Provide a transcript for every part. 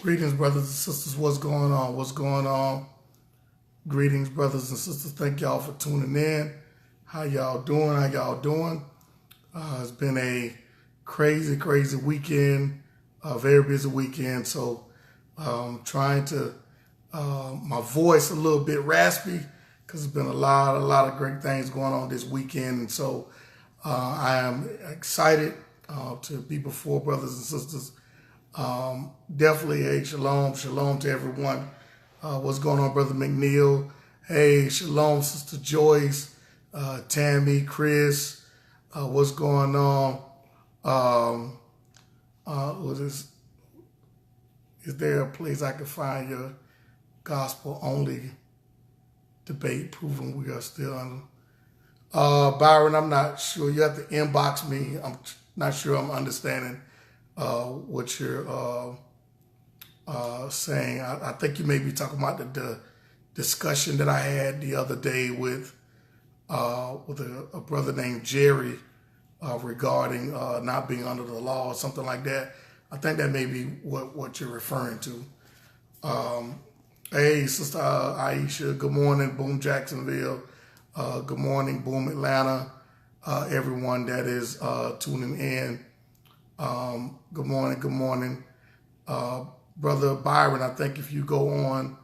Greetings, brothers and sisters. What's going on? What's going on? Greetings, brothers and sisters. Thank y'all for tuning in. How y'all doing? How y'all doing? It's been a crazy weekend, a very busy weekend. So trying to, my voice a little bit raspy because there's been a lot of great things going on this weekend. And so I am excited to be before brothers and sisters. Definitely a shalom to everyone. What's going on, Brother McNeil? Hey, shalom, Sister Joyce, Tammy, Chris. What's going on? Is there a place I can find your gospel only debate proving we are still under? Byron, I'm not sure. You have to inbox me. I'm not sure I'm understanding what you're saying. I think you may be talking about the discussion that I had the other day with a brother named Jerry regarding not being under the law or something like that. I think that may be what you're referring to. Hey, Sister Aisha, good morning, Boom Jacksonville. Good morning, Boom Atlanta. Everyone that is tuning in. Good morning. Brother Byron, I think if you go on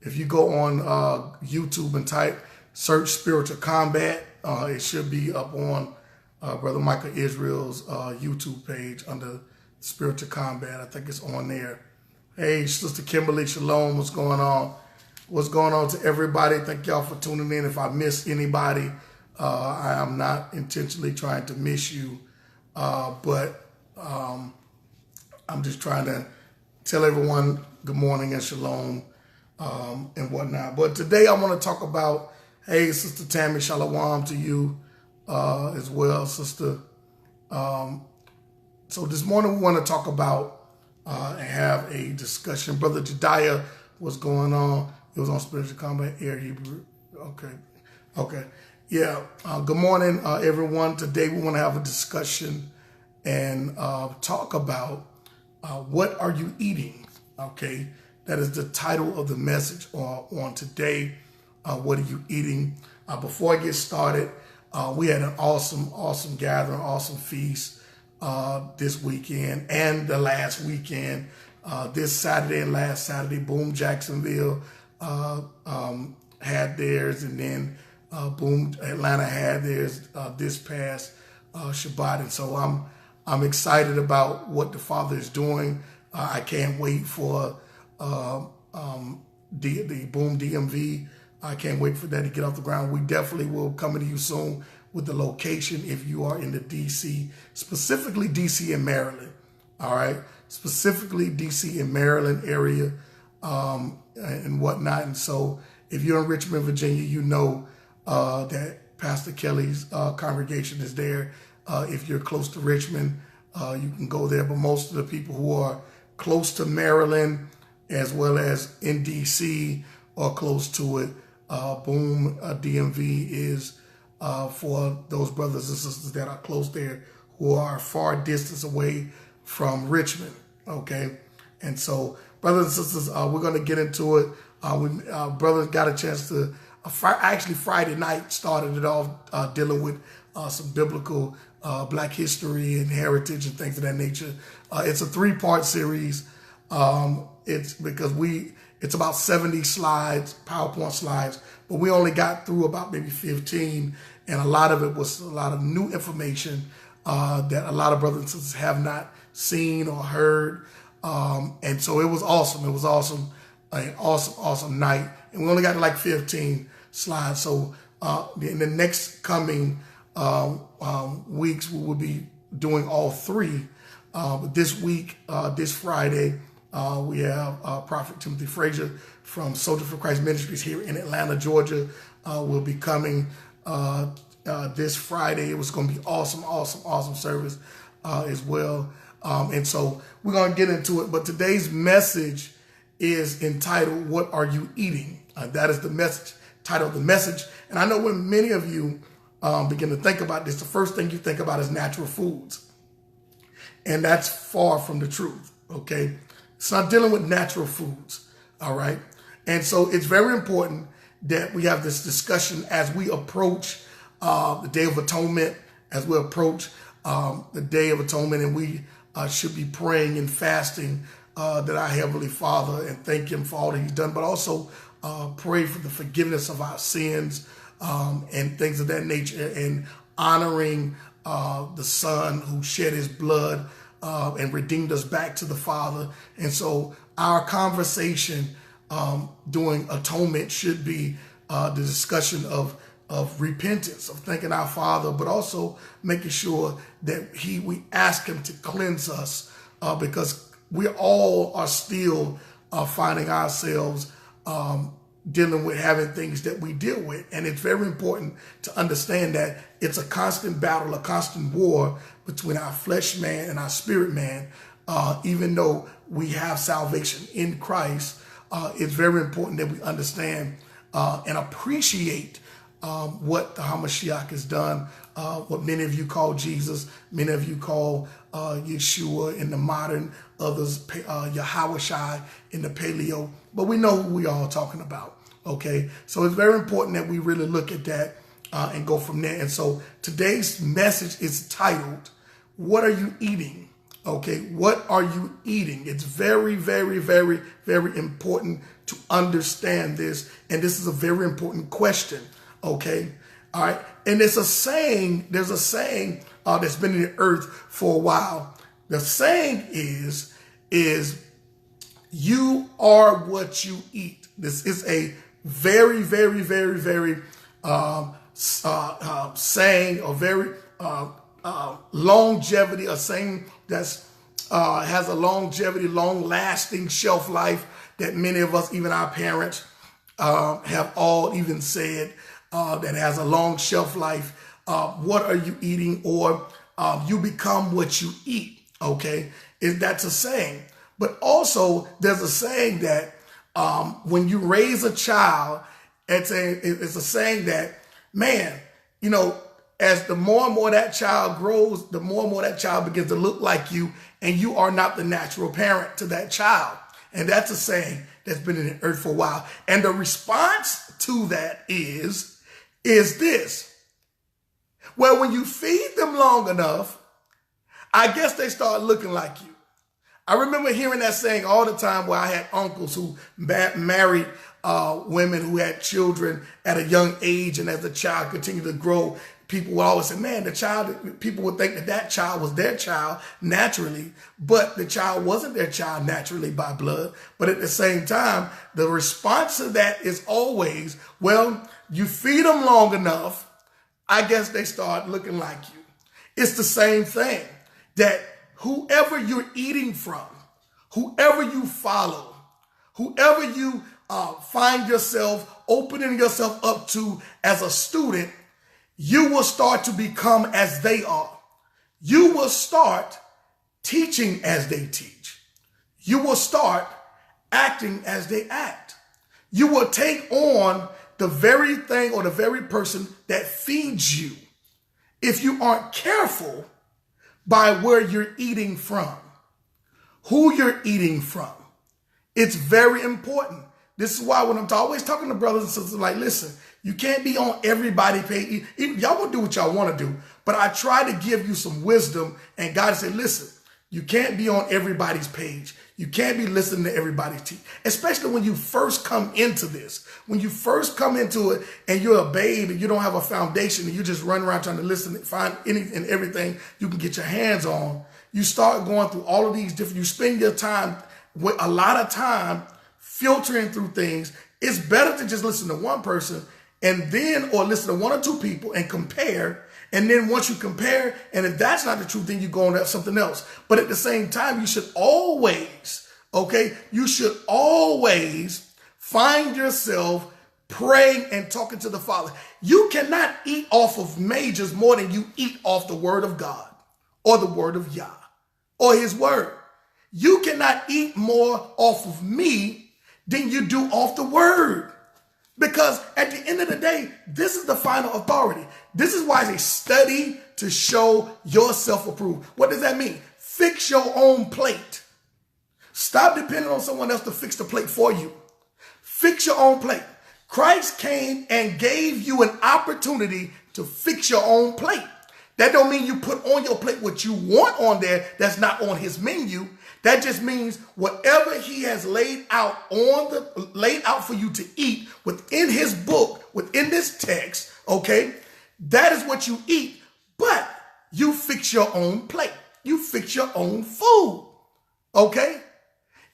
YouTube and search Spiritual Combat, it should be up on Brother Michael Israel's YouTube page under Spiritual Combat. I think it's on there. Hey, Sister Kimberly, shalom. What's going on? What's going on to everybody? Thank y'all for tuning in. If I miss anybody, I am not intentionally trying to miss you, but I'm just trying to tell everyone good morning and shalom and whatnot. But today I want to talk about, hey, Sister Tammy, shalom to you as well, sister. So this morning we want to talk about and have a discussion. Brother Jediah, what's going on? It was on Spiritual Combat Air Hebrew. Okay. Yeah. Good morning, everyone. Today we want to have a discussion and talk about what are you eating? Okay. That is the title of the message on today. What are you eating? Before I get started, we had an awesome gathering, awesome feast this weekend and the last weekend. This Saturday and last Saturday, Boom Jacksonville had theirs, and then Boom Atlanta had theirs this past Shabbat. And so I'm excited about what the Father is doing. I can't wait for the Boom DMV. I can't wait for that to get off the ground. We definitely will come to you soon with the location if you are in the DC, specifically DC and Maryland. All right, specifically DC and Maryland area and whatnot. And so if you're in Richmond, Virginia, you know that Pastor Kelly's congregation is there. If you're close to Richmond, you can go there. But most of the people who are close to Maryland as well as in DC or close to it, Boom DMV is for those brothers and sisters that are close there who are far distance away from Richmond. Okay. And so, brothers and sisters, we're going to get into it. Brothers got a chance to, actually Friday night started it off dealing with some biblical Black history and heritage and things of that nature. It's a 3-part series. It's because it's about 70 slides, PowerPoint slides, but we only got through about maybe 15, and a lot of it was a lot of new information that a lot of brothers and sisters have not seen or heard. And so it was awesome. It was awesome, an awesome night. And we only got like 15 slides. So in the next coming weeks, we will be doing all 3. But this week, this Friday, we have Prophet Timothy Frazier from Soldier for Christ Ministries here in Atlanta, Georgia, will be coming this Friday. It was going to be awesome service as well. And so we're going to get into it. But today's message is entitled, What Are You Eating? That is the message, title of the message. And I know when many of you begin to think about this, the first thing you think about is natural foods. And that's far from the truth, okay? It's not dealing with natural foods. All right. And so it's very important that we have this discussion as we approach the Day of Atonement, as we approach the Day of Atonement, and we should be praying and fasting that our Heavenly Father and thank Him for all that He's done, but also pray for the forgiveness of our sins and things of that nature, and honoring the Son who shed His blood and redeemed us back to the Father. And so our conversation during atonement should be the discussion of repentance, of thanking our Father, but also making sure that we ask Him to cleanse us, because we all are still finding ourselves dealing with having things that we deal with. And it's very important to understand that it's a constant battle, a constant war between our flesh man and our spirit man. Even though we have salvation in Christ, it's very important that we understand and appreciate what the Hamashiach has done, what many of you call Jesus, many of you call Yeshua in the modern, others Yahushai in the paleo, but we know who we are talking about, okay? So it's very important that we really look at that and go from there. And so today's message is titled, What Are You Eating? Okay, what are you eating? It's very, very, very, very important to understand this. And this is a very important question. Okay, all right. And there's a saying that's been in the earth for a while. The saying is you are what you eat. This is a very, very, very, very saying, or very longevity, a saying that's has a longevity, long-lasting shelf life that many of us, even our parents, have all even said that has a long shelf life. What are you eating? Or you become what you eat. Okay, that's a saying. But also there's a saying that when you raise a child, it's a saying that, man, you know, as the more and more that child grows, the more and more that child begins to look like you, and you are not the natural parent to that child. And that's a saying that's been in the earth for a while. And the response to that is this. Well, when you feed them long enough, I guess they start looking like you. I remember hearing that saying all the time, where I had uncles who married women who had children at a young age, and as the child continued to grow, people would always say, man, people would think that child was their child naturally, but the child wasn't their child naturally by blood. But at the same time, the response to that is always, well, you feed them long enough, I guess they start looking like you. It's the same thing, that whoever you're eating from, whoever you follow, whoever you find yourself opening yourself up to as a student, you will start to become as they are. You will start teaching as they teach. You will start acting as they act. You will take on the very thing or the very person that feeds you, if you aren't careful, by where you're eating from, who you're eating from. It's very important. This is why when I'm always talking to brothers and sisters, like, listen, you can't be on everybody's page. Y'all will do what y'all want to do, but I try to give you some wisdom, and God said, listen, you can't be on everybody's page. You can't be listening to everybody's teach, especially when you first come into this. When you first come into it and you're a babe and you don't have a foundation and you just run around trying to listen and find anything and everything you can get your hands on, you start going through all of these different, you spend your time, with a lot of time filtering through things. It's better to just listen to one person and then, or listen to one or two people and compare. And then once you compare, and if that's not the truth, then you go on to something else. But at the same time, you should always, you should always find yourself praying and talking to the Father. You cannot eat off of majors more than you eat off the word of God or the word of Yah or his word. You cannot eat more off of me than you do off the word. Because at the end of the day, this is the final authority. This is why it's a study to show yourself approved. What does that mean? Fix your own plate. Stop depending on someone else to fix the plate for you. Fix your own plate. Christ came and gave you an opportunity to fix your own plate. That don't mean you put on your plate what you want on there that's not on his menu. That just means whatever he has laid out for you to eat within his book, within this text, okay? That is what you eat, but you fix your own plate. You fix your own food, okay?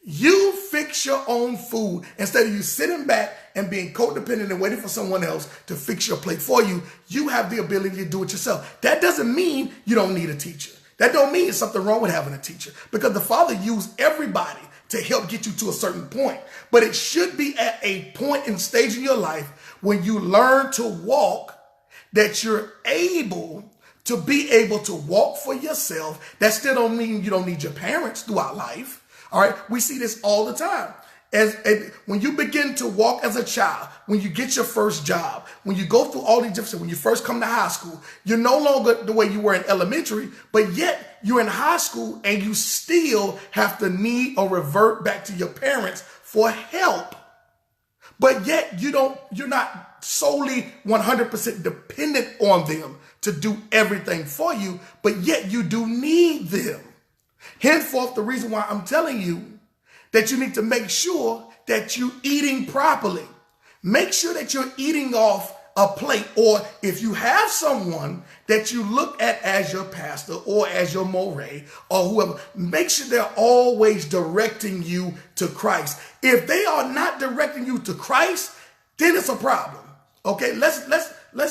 You fix your own food instead of you sitting back and being codependent and waiting for someone else to fix your plate for you. You have the ability to do it yourself. That doesn't mean you don't need a teacher. That don't mean there's something wrong with having a teacher, because the Father used everybody to help get you to a certain point. But it should be at a point and stage in your life when you learn to walk that you're able to walk for yourself. That still don't mean you don't need your parents throughout life. All right. We see this all the time. When you begin to walk as a child, when you get your first job, when you go through all these different, when you first come to high school, you're no longer the way you were in elementary, but yet you're in high school and you still have to need or revert back to your parents for help. But yet you're not solely 100% dependent on them to do everything for you, but yet you do need them. Henceforth, the reason why I'm telling you that you need to make sure that you're eating properly. Make sure that you're eating off a plate, or if you have someone that you look at as your pastor or as your moray or whoever, make sure they're always directing you to Christ. If they are not directing you to Christ, then it's a problem. Okay, let's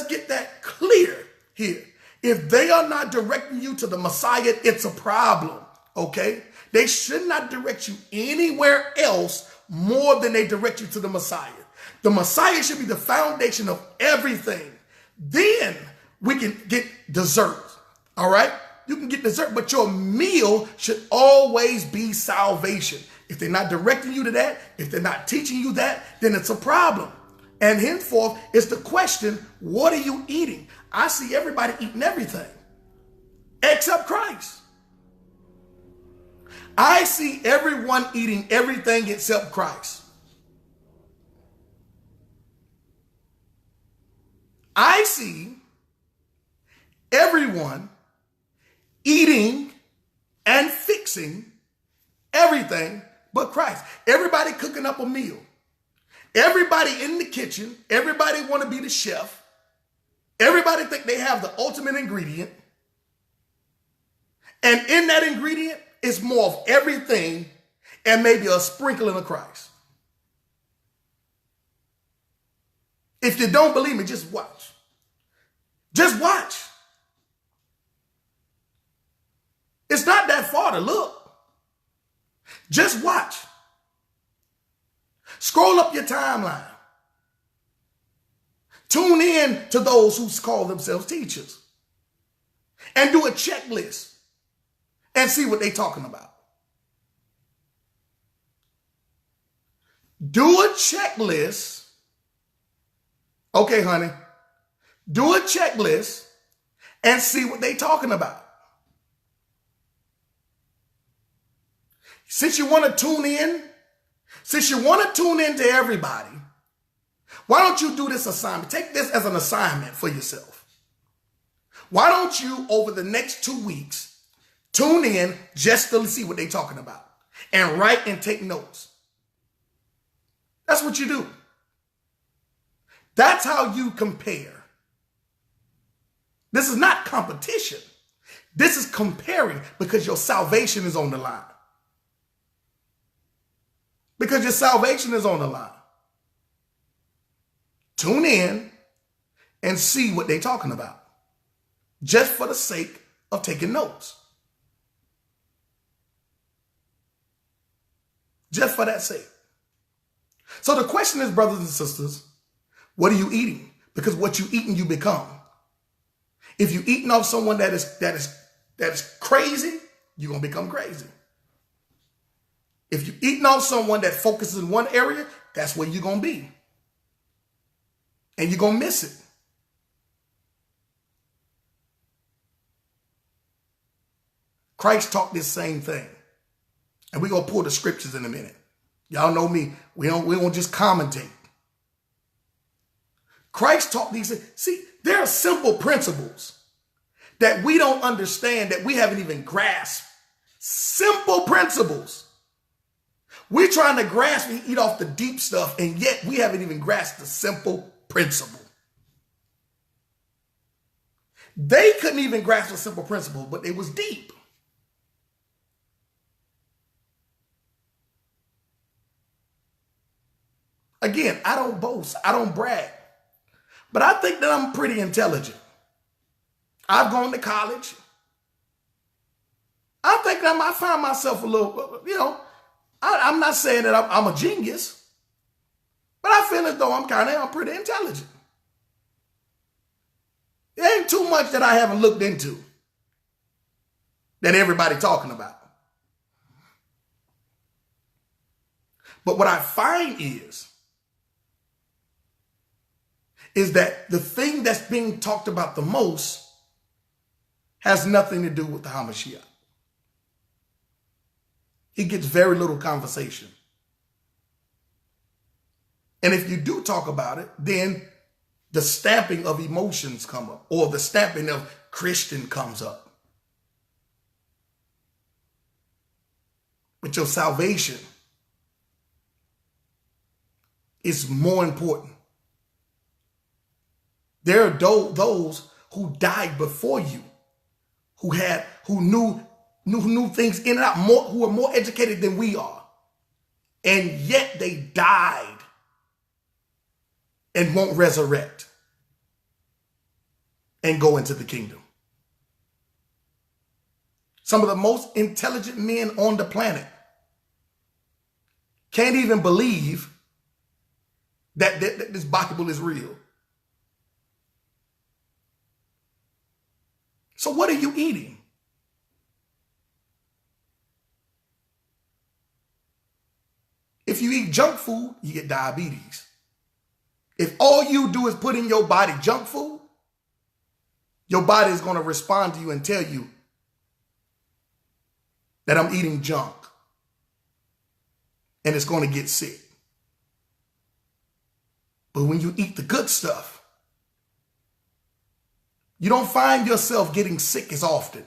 get that clear here. If they are not directing you to the Messiah, it's a problem. Okay, they should not direct you anywhere else more than they direct you to the Messiah. The Messiah should be the foundation of everything. Then we can get dessert. All right, you can get dessert, but your meal should always be salvation. If they're not directing you to that, if they're not teaching you that, then it's a problem. And henceforth, it's the question, what are you eating? I see everybody eating everything except Christ. I see everyone eating everything except Christ. I see everyone eating and fixing everything but Christ. Everybody cooking up a meal. Everybody in the kitchen. Everybody want to be the chef. Everybody think they have the ultimate ingredient. And in that ingredient, it's more of everything and maybe a sprinkling of Christ. If you don't believe me, just watch. Just watch. It's not that far to look. Just watch. Scroll up your timeline. Tune in to those who call themselves teachers and do a checklist and see what they're talking about. Do a checklist. Okay, honey. Do a checklist and see what they're talking about. Since you want to tune in to everybody, why don't you do this assignment? Take this as an assignment for yourself. Why don't you, over the next 2 weeks, tune in just to see what they're talking about and write and take notes? That's what you do. That's how you compare. This is not competition. This is comparing, because your salvation is on the line. Because your salvation is on the line. Tune in and see what they're talking about, just for the sake of taking notes. Just for that sake. So the question is, brothers and sisters, what are you eating? Because what you eating, you become. If you're eating off someone that is crazy, you're going to become crazy. If you're eating off someone that focuses in one area, that's where you're going to be. And you're going to miss it. Christ taught this same thing. And we're going to pull the scriptures in a minute. Y'all know me. We don't just commentate. Christ taught these things. See, there are simple principles that we don't understand, that we haven't even grasped. Simple principles. We're trying to grasp and eat off the deep stuff, and yet we haven't even grasped the simple principle. They couldn't even grasp a simple principle, but it was deep. Again, I don't boast, I don't brag, but I think that I'm pretty intelligent. I've gone to college. I think I find myself a little, I'm not saying that I'm a genius, but I feel as though I'm pretty intelligent. There ain't too much that I haven't looked into that everybody talking about. But what I find is that the thing that's being talked about the most has nothing to do with the HaMashiach. It gets very little conversation. And if you do talk about it, then the stamping of emotions come up, or the stamping of Christian comes up. But your salvation is more important. There are those who died before you, who knew things in and out, who are more educated than we are. And yet they died and won't resurrect and go into the kingdom. Some of the most intelligent men on the planet can't even believe that this Bible is real. So what are you eating? If you eat junk food, you get diabetes. If all you do is put in your body junk food, your body is going to respond to you and tell you that I'm eating junk. And it's going to get sick. But when you eat the good stuff, you don't find yourself getting sick as often.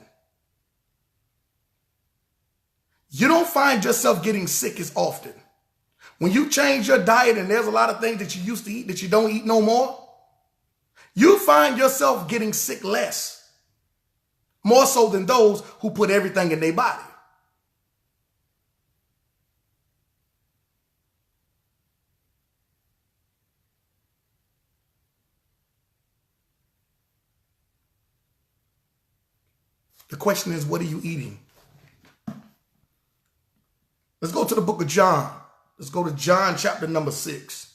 You don't find yourself getting sick as often. When you change your diet and there's a lot of things that you used to eat that you don't eat no more, you find yourself getting sick less. More so than those who put everything in their body. The question is, what are you eating? Let's go to the book of John. Let's go to John chapter number 6.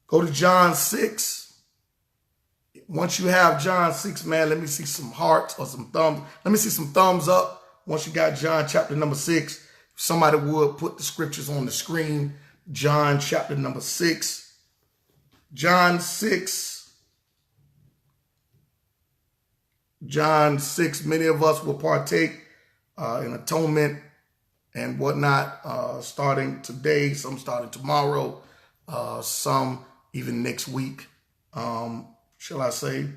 Go to John 6. Once you have John 6, man, let me see some hearts or some thumbs. Let me see some thumbs up. Once you got John chapter number 6, if somebody would put the scriptures on the screen. John chapter number 6. John 6. John 6, many of us will partake in atonement and whatnot, starting today, some starting tomorrow, some even next week, shall I say.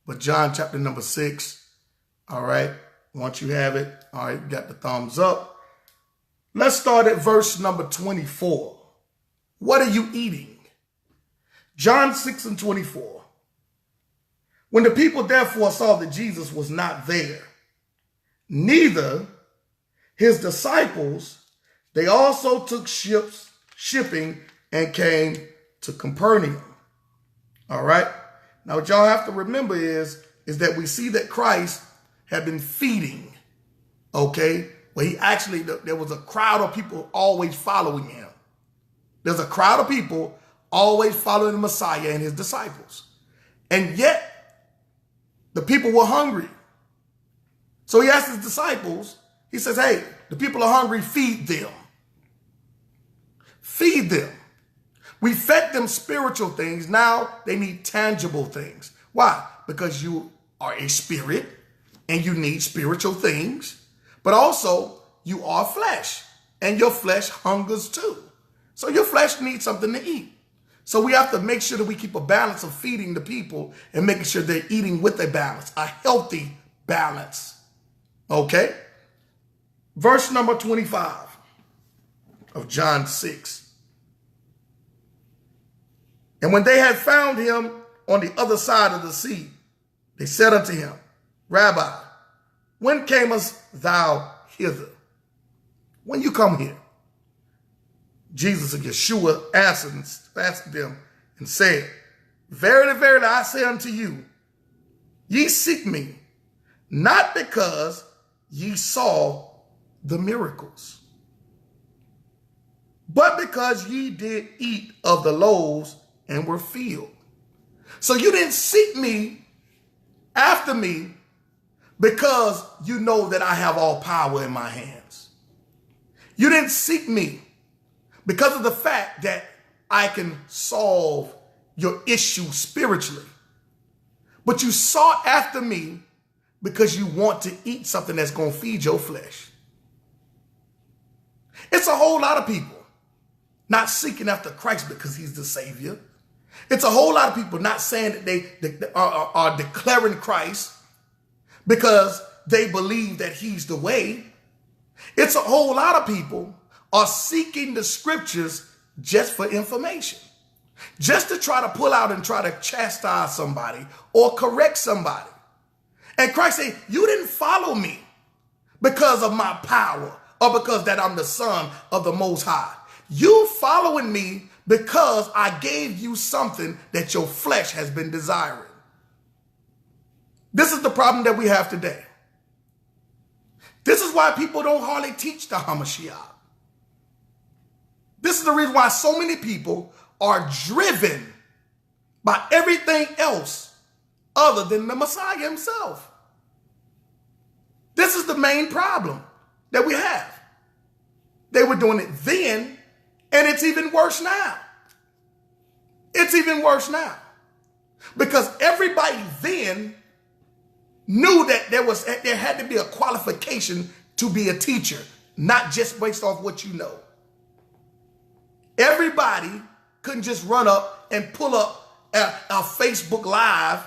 But John chapter number 6, all right, once you have it, all right, got the thumbs up. Let's start at verse number 24. What are you eating? John 6 and 24. When the people therefore saw that Jesus was not there, neither his disciples, they also took shipping and came to Capernaum. All right. Now what y'all have to remember is that we see that Christ had been feeding. Okay. Well, there was a crowd of people always following him. There's a crowd of people always following the Messiah and his disciples. And yet, the people were hungry. So he asked his disciples, he says, hey, the people are hungry, feed them. Feed them. We fed them spiritual things. Now they need tangible things. Why? Because you are a spirit. and you need spiritual things, but also you are flesh and your flesh hungers too. So your flesh needs something to eat. So we have to make sure that we keep a balance of feeding the people and making sure they're eating with a balance, a healthy balance. Okay? Verse number 25 of John 6. And when they had found him on the other side of the sea, they said unto him, Rabbi, when camest thou hither? When you come here? Jesus of Yeshua answered them and said, Verily, verily, I say unto you, ye seek me, not because ye saw the miracles, but because ye did eat of the loaves and were filled. So you didn't seek me after me because you know that I have all power in my hands. You didn't seek me because of the fact that I can solve your issue spiritually. But you sought after me because you want to eat something that's going to feed your flesh. It's a whole lot of people not seeking after Christ because he's the Savior. It's a whole lot of people not saying that they are declaring Christ because they believe that he's the way. It's a whole lot of people are seeking the scriptures just for information, just to try to pull out and try to chastise somebody or correct somebody. And Christ said, you didn't follow me because of my power or because that I'm the Son of the Most High. You following me because I gave you something that your flesh has been desiring. This is the problem that we have today. This is why people don't hardly teach the HaMashiach. This is the reason why so many people are driven by everything else other than the Messiah himself. This is the main problem that we have. They were doing it then, and it's even worse now. It's even worse now. Because everybody then knew that there had to be a qualification to be a teacher, not just based off what you know. Everybody couldn't just run up and pull up a Facebook Live.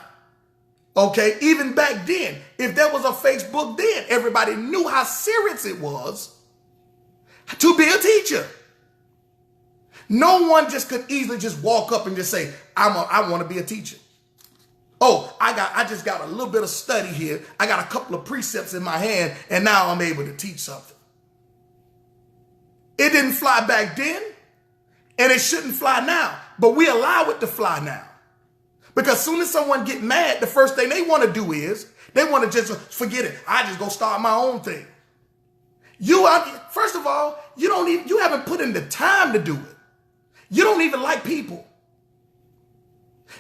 Okay, even back then, if there was a Facebook then, everybody knew how serious it was to be a teacher. No one just could easily just walk up and just say, I want to be a teacher. Oh, I just got a little bit of study here. I got a couple of precepts in my hand, and now I'm able to teach something. It didn't fly back then, and it shouldn't fly now, but we allow it to fly now. Because as soon as someone get mad, the first thing they want to do is they want to just forget it. I just go start my own thing. First of all, you haven't put in the time to do it. You don't even like people.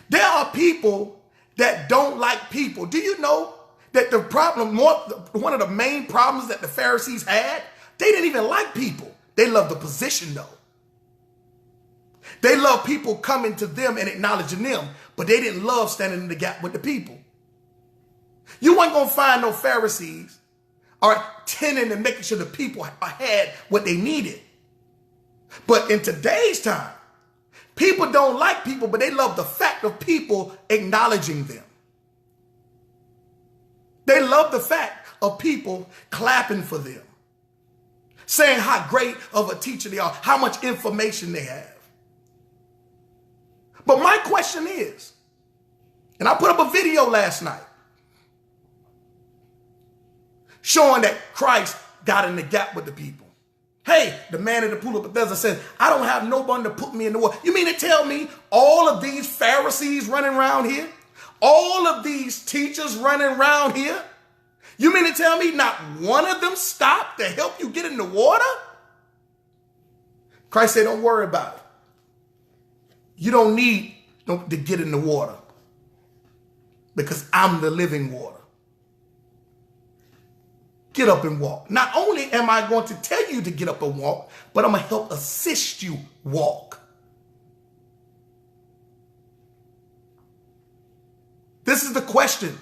There are people that don't like people. Do you know that one of the main problems that the Pharisees had, they didn't even like people. They loved the position though. They loved people coming to them and acknowledging them, but they didn't love standing in the gap with the people. You weren't going to find no Pharisees or tending and making sure the people had what they needed. But in today's time, people don't like people, but they love the fact of people acknowledging them. They love the fact of people clapping for them, saying how great of a teacher they are, how much information they have. But my question is, and I put up a video last night showing that Christ got in the gap with the people. Hey, the man at the pool of Bethesda says, I don't have no one to put me in the water. You mean to tell me all of these Pharisees running around here, all of these teachers running around here, you mean to tell me not one of them stopped to help you get in the water? Christ said, don't worry about it. You don't need to get in the water because I'm the living water. Get up and walk. Not only am I going to tell you to get up and walk, but I'm going to help assist you walk. This is the question.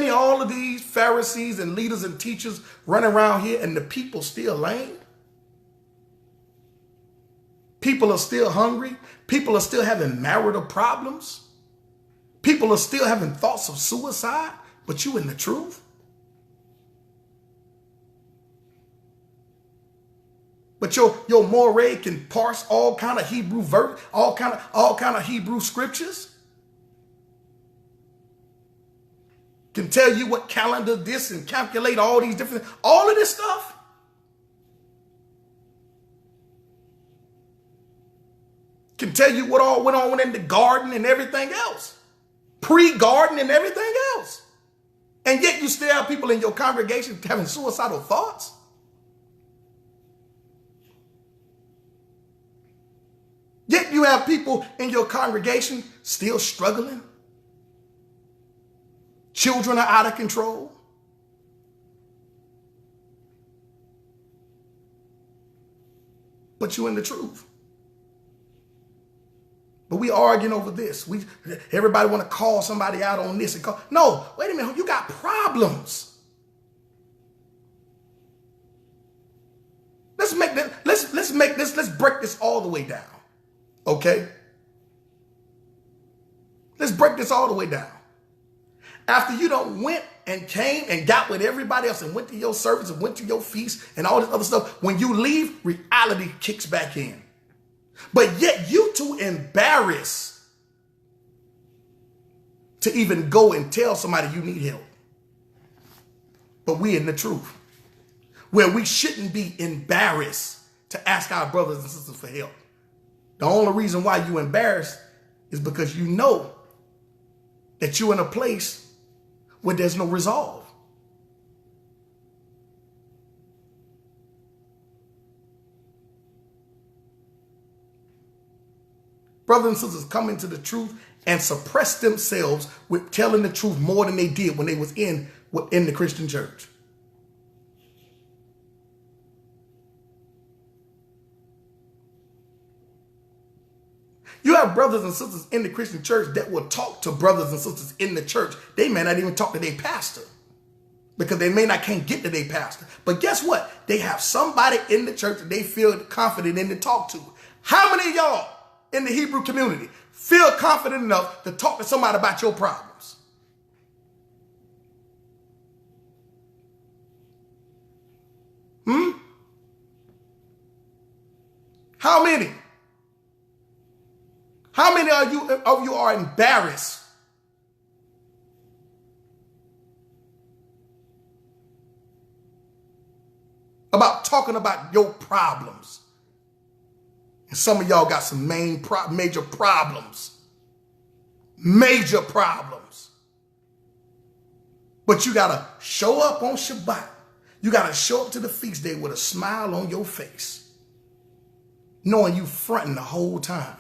me all of these Pharisees and leaders and teachers running around here and the people still lame? People are still hungry. People are still having marital problems. People are still having thoughts of suicide, but you in the truth? But your moray can parse all kind of Hebrew all kind of Hebrew scriptures. Can tell you what calendar this and calculate all these different, all of this stuff. Can tell you what all went on in the garden and everything else. Pre-garden and everything else. And yet you still have people in your congregation having suicidal thoughts. Yet you have people in your congregation still struggling. Children are out of control. But you're in the truth. But we arguing over this. Everybody want to call somebody out on this and call. No, wait a minute. You got problems. Let's break this all the way down. Okay? Let's break this all the way down. After you done went and came and got with everybody else and went to your service and went to your feast and all this other stuff, when you leave, reality kicks back in. But yet you too embarrassed to even go and tell somebody you need help. But we in the truth, where we shouldn't be embarrassed to ask our brothers and sisters for help. The only reason why you embarrassed is because you know that you're in a place where there's no resolve. Brothers and sisters come into the truth and suppress themselves with telling the truth more than they did when they was in the Christian church. You have brothers and sisters in the Christian church that will talk to brothers and sisters in the church. They may not even talk to their pastor because they can't get to their pastor. But guess what? They have somebody in the church that they feel confident in to talk to. How many of y'all in the Hebrew community feel confident enough to talk to somebody about your problems? How many? How many of you are embarrassed about talking about your problems? And some of y'all got some major problems. Major problems. But you got to show up on Shabbat. You got to show up to the feast day with a smile on your face, knowing you fronting the whole time.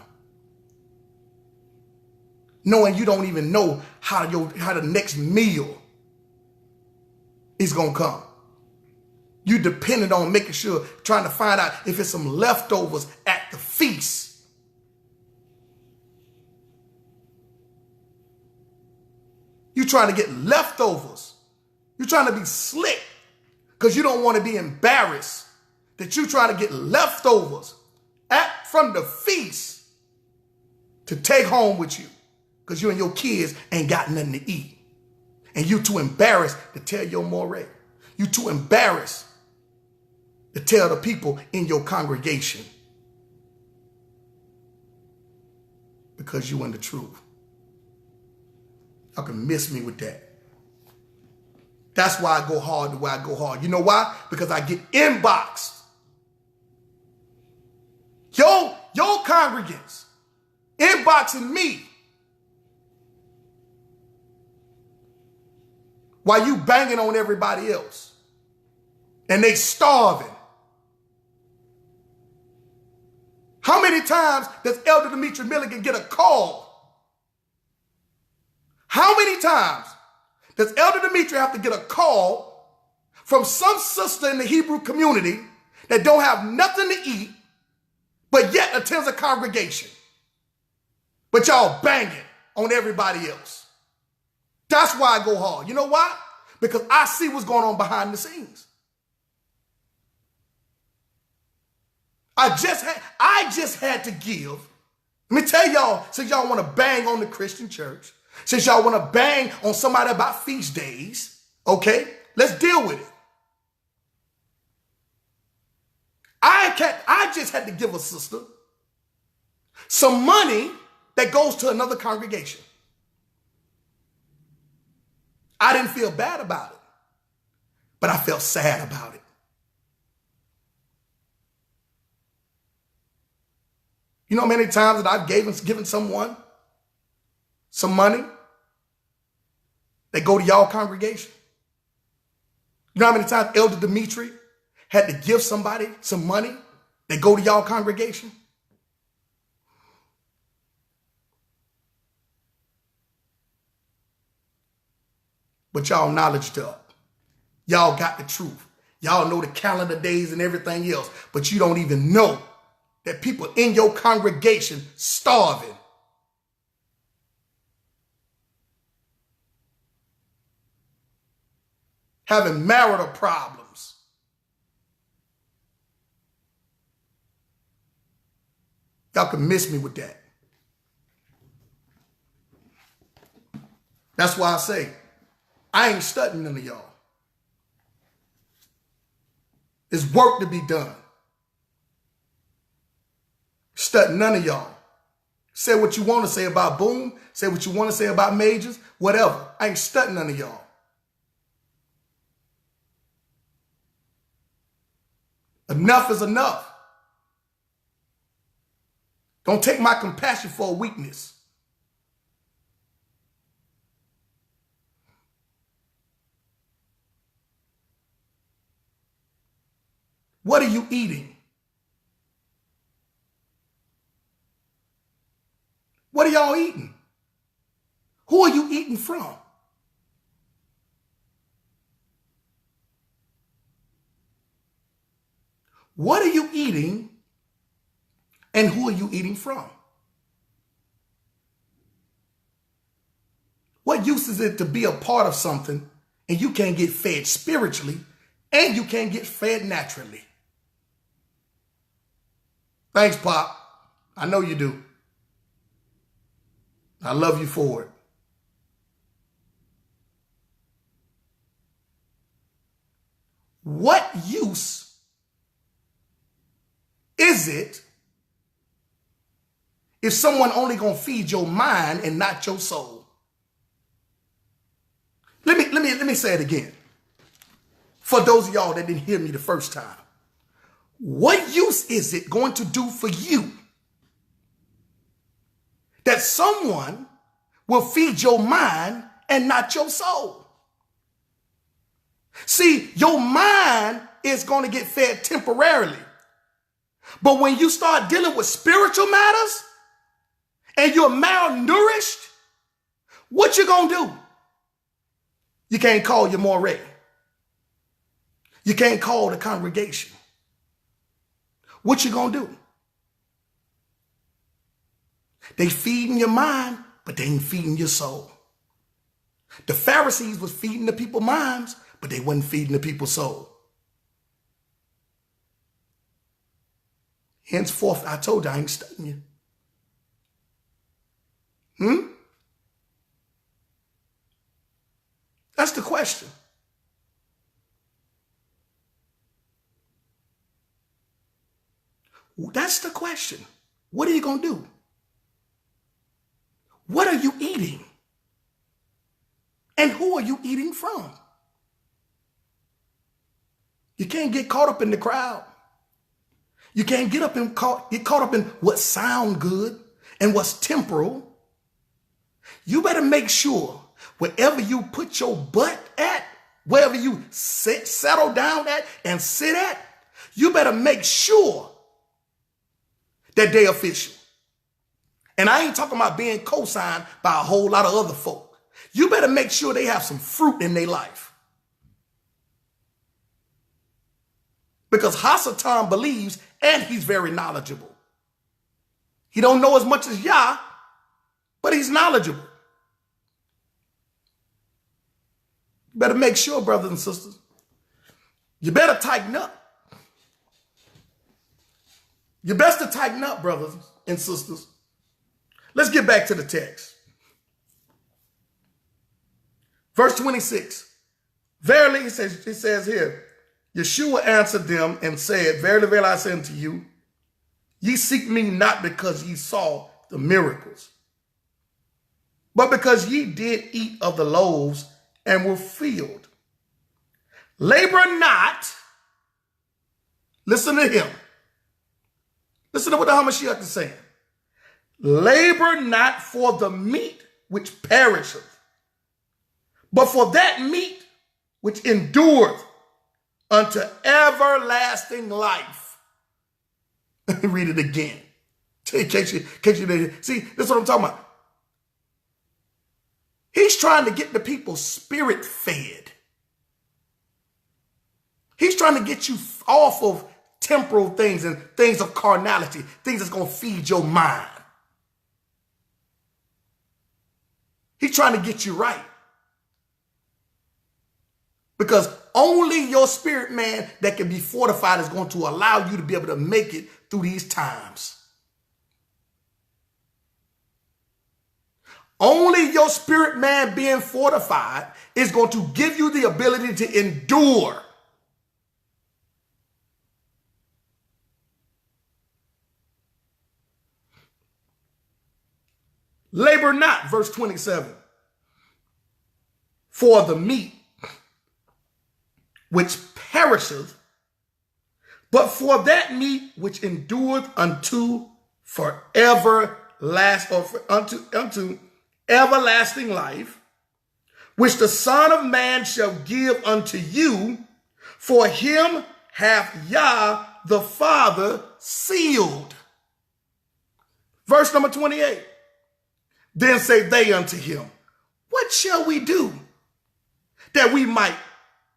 Knowing you don't even know how the next meal is going to come. You dependent on making sure, trying to find out if it's some leftovers at the feast. You trying to get leftovers. You're trying to be slick because you don't want to be embarrassed that you're trying to get leftovers from the feast to take home with you because you and your kids ain't got nothing to eat. And you too embarrassed to tell your moray. You too embarrassed to tell the people in your congregation because you in the truth. Y'all can miss me with that. That's why I go hard the way I go hard. You know why? Because I get inboxed. Your congregants inboxing me while you banging on everybody else. And they starving. How many times does Elder Demetri Milligan get a call? How many times does Elder Demetri have to get a call from some sister in the Hebrew community that don't have nothing to eat, but yet attends a congregation? But y'all banging on everybody else. That's why I go hard. You know why? Because I see what's going on behind the scenes. I just had to give. Let me tell y'all, since y'all want to bang on the Christian church, since y'all want to bang on somebody about feast days, okay, let's deal with it. I just had to give a sister some money that goes to another congregation. I didn't feel bad about it, but I felt sad about it. You know how many times that I've given someone some money that go to y'all congregation? You know how many times Elder Dimitri had to give somebody some money that go to y'all congregation? But y'all knowledged up. Y'all got the truth. Y'all know the calendar days and everything else, but you don't even know that people in your congregation starving. Having marital problems. Y'all can miss me with that. That's why I say, I ain't studying none of y'all. There's work to be done. Studying none of y'all. Say what you want to say about Boom. Say what you want to say about Majors. Whatever. I ain't studying none of y'all. Enough is enough. Don't take my compassion for a weakness. What are you eating? What are y'all eating? Who are you eating from? What are you eating and who are you eating from? What use is it to be a part of something and you can't get fed spiritually and you can't get fed naturally? Thanks, Pop. I know you do. I love you for it. What use is it if someone only gonna feed your mind and not your soul? Let me say it again. For those of y'all that didn't hear me the first time. What use is it going to do for you that someone will feed your mind and not your soul? See, your mind is going to get fed temporarily. But when you start dealing with spiritual matters and you're malnourished, what you going to do? You can't call your moray. You can't call the congregation. What you going to do? They feeding your mind, but they ain't feeding your soul. The Pharisees was feeding the people's minds, but they wasn't feeding the people's soul. Henceforth, I told you I ain't studying you. That's the question. That's the question. What are you going to do? What are you eating? And who are you eating from? You can't get caught up in the crowd. You can't get caught up in what sound good and what's temporal. You better make sure wherever you put your butt at, wherever you settle down at and sit at, you better make sure that they official. And I ain't talking about being co-signed by a whole lot of other folk. You better make sure they have some fruit in their life. Because Hasatan believes and he's very knowledgeable. He don't know as much as Yah, but he's knowledgeable. better make sure, brothers and sisters, you better tighten up. You best to tighten up, brothers and sisters. Let's get back to the text. Verse 26. Verily, it says here, Yeshua answered them and said, Verily, verily, I say unto you, ye seek me not because ye saw the miracles, but because ye did eat of the loaves and were filled. Labor not. Listen to him. Listen to what the Hamashiach is saying. Labor not for the meat which perisheth, but for that meat which endureth unto everlasting life. Let me read it again. In case you didn't see, this is what I'm talking about. He's trying to get the people spirit fed. He's trying to get you off of temporal things and things of carnality, things that's going to feed your mind. He's trying to get you right. Because only your spirit man that can be fortified is going to allow you to be able to make it through these times. Only your spirit man being fortified is going to give you the ability to endure. Labor not, verse 27, for the meat which perisheth, but for that meat which endureth unto unto everlasting life, which the Son of Man shall give unto you, for him hath Yah the Father sealed. Verse number 28. Then say they unto him, what shall we do that we might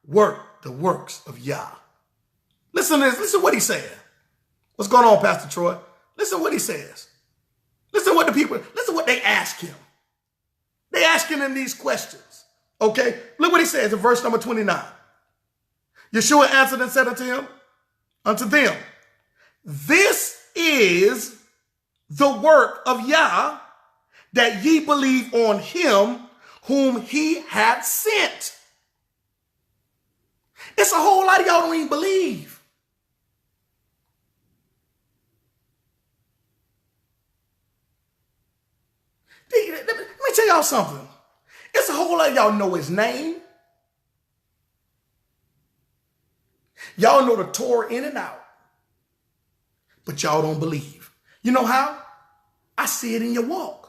work the works of Yah? Listen to this. Listen what he said. What's going on, Pastor Troy? Listen what he says. Listen what listen what they ask him. They asking him these questions. Okay? Look what he says in verse number 29. Yeshua answered and said unto them, this is the work of Yah, that ye believe on him whom he hath sent. It's a whole lot of y'all don't even believe. Let me tell y'all something. It's a whole lot of y'all know his name. Y'all know the Torah in and out. But y'all don't believe. You know how? I see it in your walk.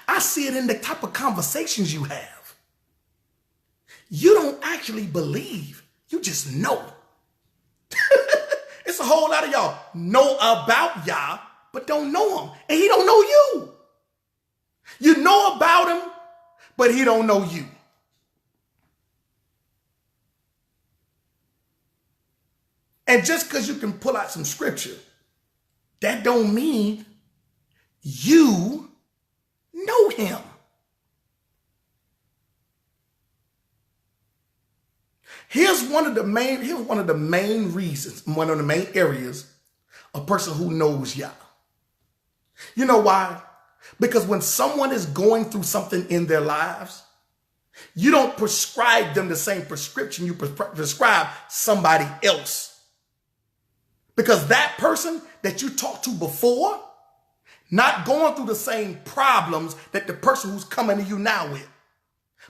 I see it in the type of conversations you have. You don't actually believe. You just know. It's a whole lot of y'all know about Yah, but don't know him. And he don't know you. You know about him, but he don't know you. And just because you can pull out some scripture, that don't mean you know him. Here's one of the main reasons, one of the main areas a person who knows Yah. You know why? Because when someone is going through something in their lives, you don't prescribe them the same prescription you prescribe somebody else. Because that person that you talked to before, not going through the same problems that the person who's coming to you now with.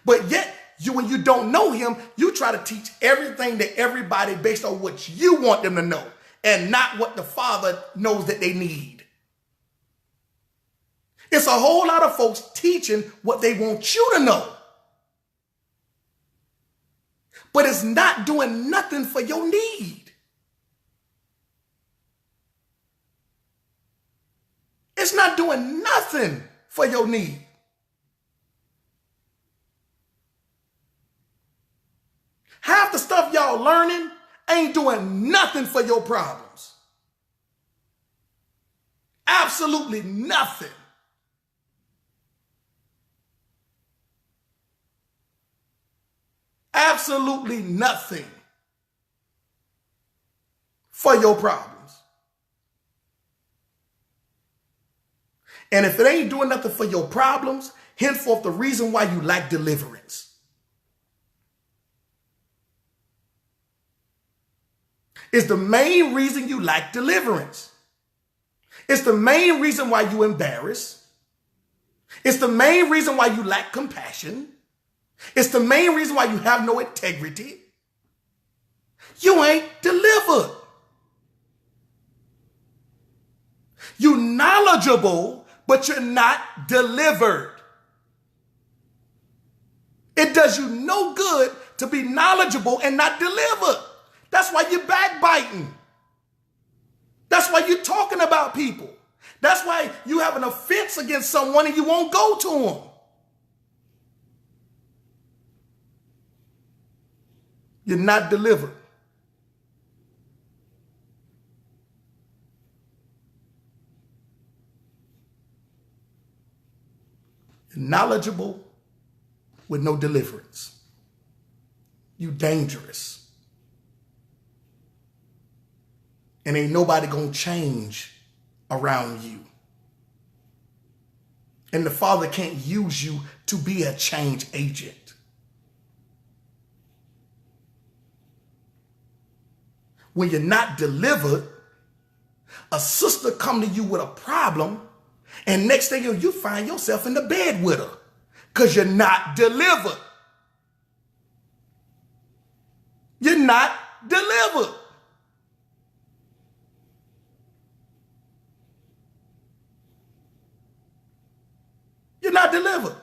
But yet, when you don't know him, you try to teach everything to everybody based on what you want them to know and not what the Father knows that they need. It's a whole lot of folks teaching what they want you to know. But it's not doing nothing for your need. It's not doing nothing for your need. Half the stuff y'all learning ain't doing nothing for your problems. Absolutely nothing. absolutely nothing for your problems. And if it ain't doing nothing for your problems, henceforth the reason why you lack deliverance. Is the main reason you lack deliverance. It's the main reason why you embarrassed. It's the main reason why you lack compassion. It's the main reason why you have no integrity. You ain't delivered. You knowledgeable, but you're not delivered. It does you no good to be knowledgeable and not delivered. That's why you're backbiting. That's why you're talking about people. That's why you have an offense against someone and you won't go to them. You're not delivered. You're knowledgeable with no deliverance. You dangerous. And ain't nobody gonna change around you. And the Father can't use you to be a change agent. When you're not delivered, a sister come to you with a problem, and next thing you find yourself in the bed with her because you're not delivered. You're not delivered. You're not delivered.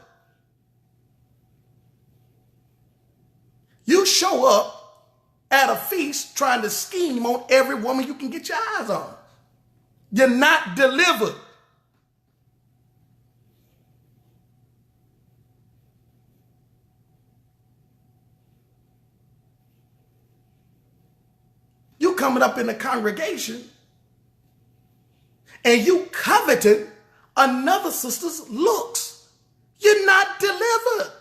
You show up at a feast trying to scheme on every woman you can get your eyes on. You're not delivered. You coming up in the congregation and you coveted another sister's looks. You're not delivered.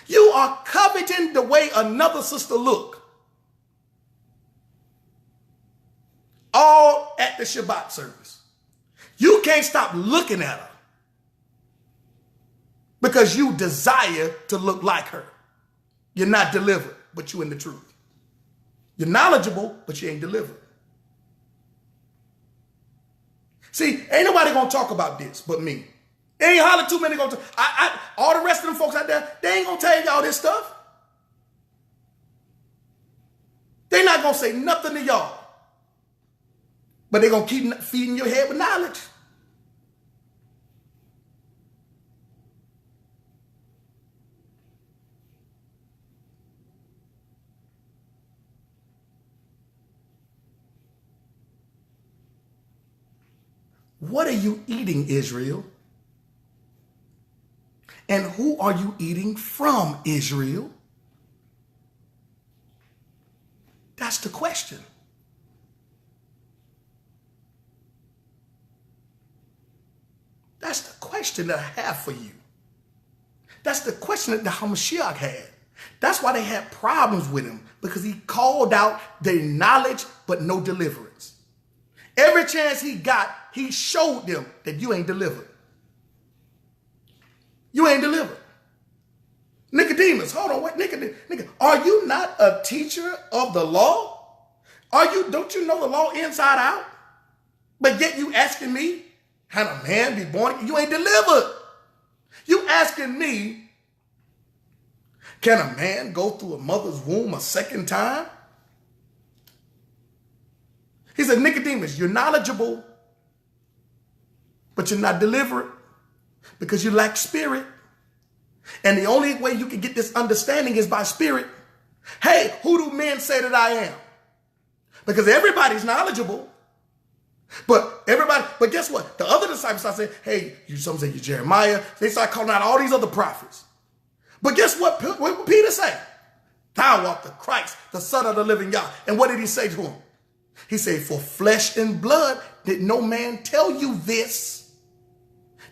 You are coveting the way another sister look. All at the Shabbat service. You can't stop looking at her because you desire to look like her. You're not delivered, but you in the truth. You're knowledgeable, but you ain't delivered. See, ain't nobody gonna talk about this but me. Ain't hardly too many gonna talk. All the rest of them folks out there, they ain't gonna tell y'all this stuff. They not gonna say nothing to y'all. But they gonna keep feeding your head with knowledge. What are you eating, Israel? And who are you eating from, Israel? That's the question. That's the question that I have for you. That's the question that the Hamashiach had. That's why they had problems with him, because he called out their knowledge but no deliverance. Every chance he got, he showed them that you ain't delivered. You ain't delivered. Nicodemus, hold on, wait, Nicodemus, are you not a teacher of the law? Don't you know the law inside out? But yet you asking me, can a man be born? You ain't delivered. You asking me, can a man go through a mother's womb a second time? He said, Nicodemus, you're knowledgeable, but you're not delivered because you lack spirit. And the only way you can get this understanding is by spirit. Hey, who do men say that I am? Because everybody's knowledgeable. But guess what? The other disciples start saying, hey, some say you're Jeremiah. They start calling out all these other prophets. But guess what Peter say? Thou art the Christ, the Son of the living God. And what did he say to him? He said, for flesh and blood did no man tell you this.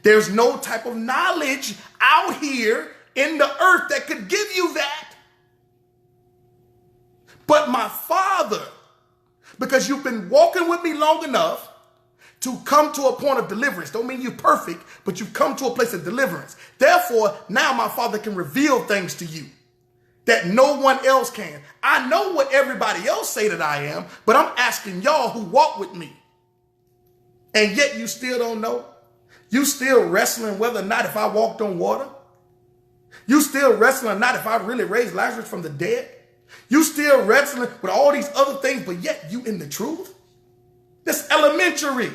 There's no type of knowledge out here in the earth that could give you that. but my Father, because you've been walking with me long enough to come to a point of deliverance. Don't mean you're perfect, but you've come to a place of deliverance. Therefore, now my Father can reveal things to you that no one else can. I know what everybody else say that I am, but I'm asking y'all who walk with me. And yet you still don't know. You still wrestling whether or not if I walked on water. You still wrestling or not if I really raised Lazarus from the dead. You still wrestling with all these other things, but yet you in the truth. That's elementary.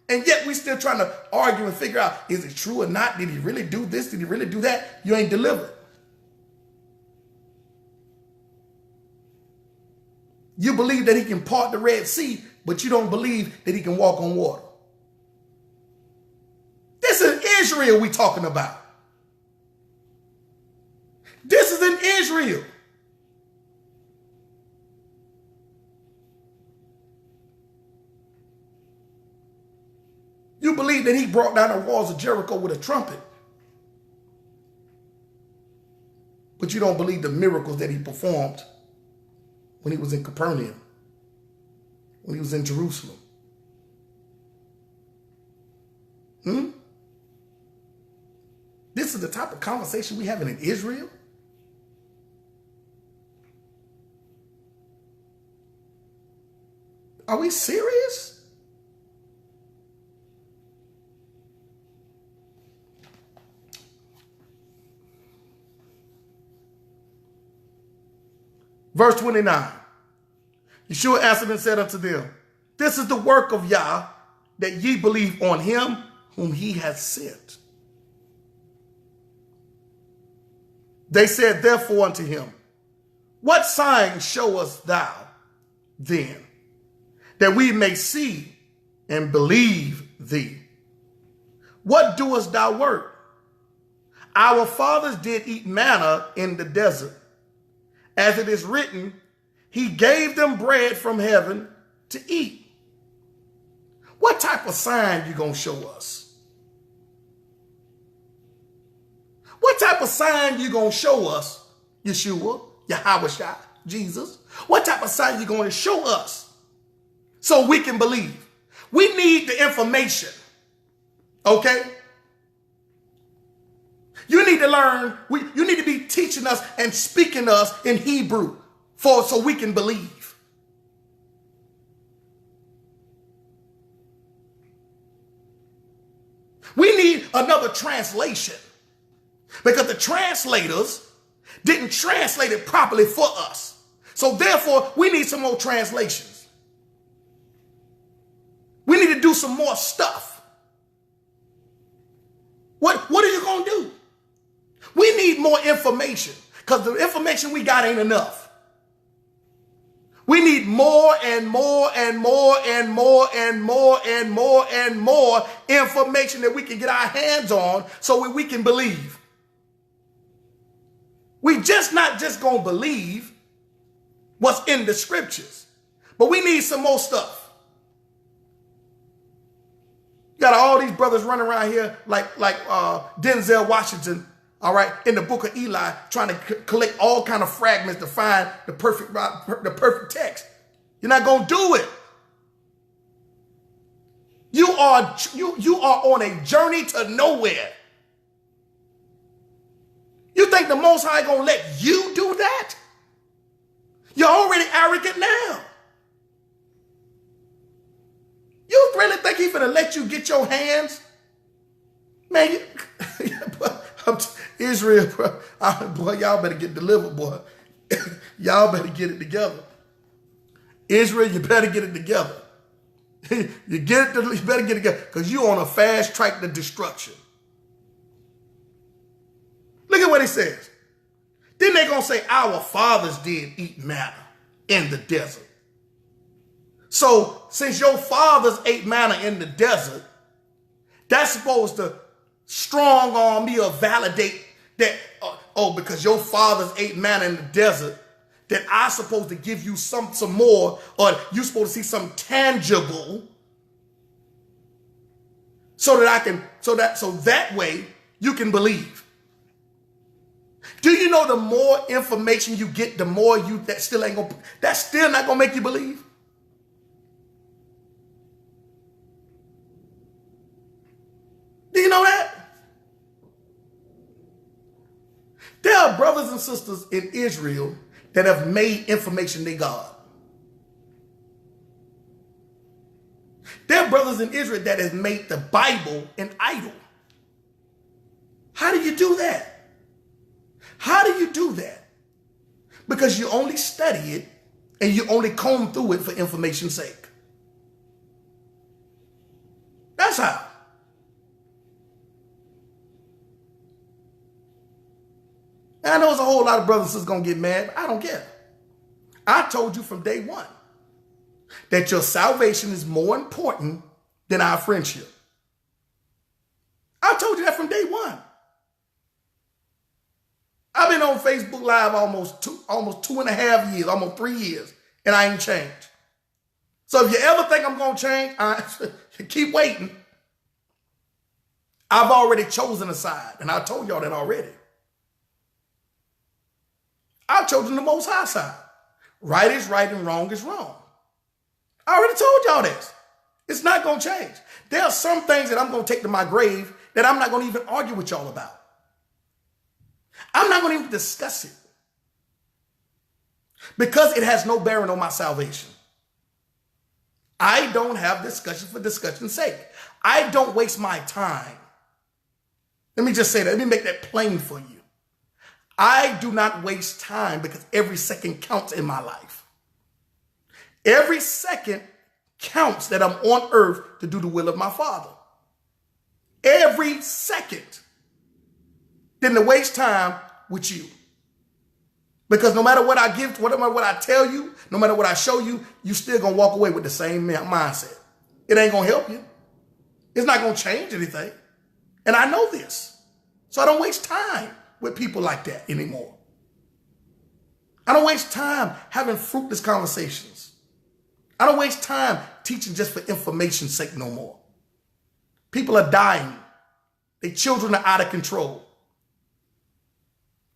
And yet we still trying to argue and figure out, is it true or not? Did he really do this? Did he really do that? You ain't delivered. You believe that he can part the Red Sea, but you don't believe that he can walk on water. This is Israel we talking about. This is in Israel. You believe that he brought down the walls of Jericho with a trumpet. But you don't believe the miracles that he performed when he was in Capernaum, when he was in Jerusalem. This is the type of conversation we having in Israel? Are we serious? Verse 29, Yeshua answered and said unto them, this is the work of Yah, that ye believe on him whom he hath sent. They said therefore unto him, what sign show us thou then, that we may see and believe thee? What doest thou work? Our fathers did eat manna in the desert. As it is written, he gave them bread from heaven to eat. What type of sign you gonna show us? What type of sign you gonna show us, Yeshua, Yahweh, Jesus? What type of sign you gonna show us so we can believe? We need the information, okay? You need to learn, you need to be teaching us and speaking to us in Hebrew so we can believe. We need another translation because the translators didn't translate it properly for us. So therefore, we need some more translations. We need to do some more stuff. What are you going to do? We need more information because the information we got ain't enough. We need more and more and more and more and more and more and more information that we can get our hands on so we can believe. We not just going to believe what's in the scriptures, but we need some more stuff. You got all these brothers running around here like Denzel Washington, all right, in the book of Eli, trying to collect all kind of fragments to find the perfect text. You're not going to do it. You are on a journey to nowhere. You think the Most High going to let you do that? You're already arrogant now. You really think he's going to let you get your hands? Man, Israel, boy, y'all better get delivered, boy. Y'all better get it together. Israel, you better get it together. You better get it together because you're on a fast track to destruction. Look at what he says. Then they're going to say, our fathers did eat manna in the desert. So since your fathers ate manna in the desert, that's supposed to strong arm me or validate that, because your fathers ate manna in the desert, that I'm supposed to give you some more, or you're supposed to see something tangible so that way you can believe. Do you know the more information you get, the more that's still not gonna make you believe? Do you know that? There are brothers and sisters in Israel that have made information their God. There are brothers in Israel that have made the Bible an idol. How do you do that? How do you do that? Because you only study it and you only comb through it for information's sake. That's how. And I know there's a whole lot of brothers and sisters going to get mad, but I don't care. I told you from day one that your salvation is more important than our friendship. I told you that from day one. I've been on Facebook Live almost 2.5 years, almost 3 years, and I ain't changed. So if you ever think I'm going to change, keep waiting. I've already chosen a side, and I told y'all that already. I've chosen the Most High side. Right is right and wrong is wrong. I already told y'all this. It's not going to change. There are some things that I'm going to take to my grave that I'm not going to even argue with y'all about. I'm not going to even discuss it because it has no bearing on my salvation. I don't have discussion for discussion's sake. I don't waste my time. Let me just say that. Let me make that plain for you. I do not waste time because every second counts in my life. Every second counts that I'm on earth to do the will of my Father. Every second. Than to waste time with you. Because no matter what I give, no matter what I tell you, no matter what I show you, you still going to walk away with the same mindset. It ain't going to help you. It's not going to change anything. And I know this. So I don't waste time with people like that anymore. I don't waste time having fruitless conversations. I don't waste time teaching just for information's sake no more. People are dying. Their children are out of control.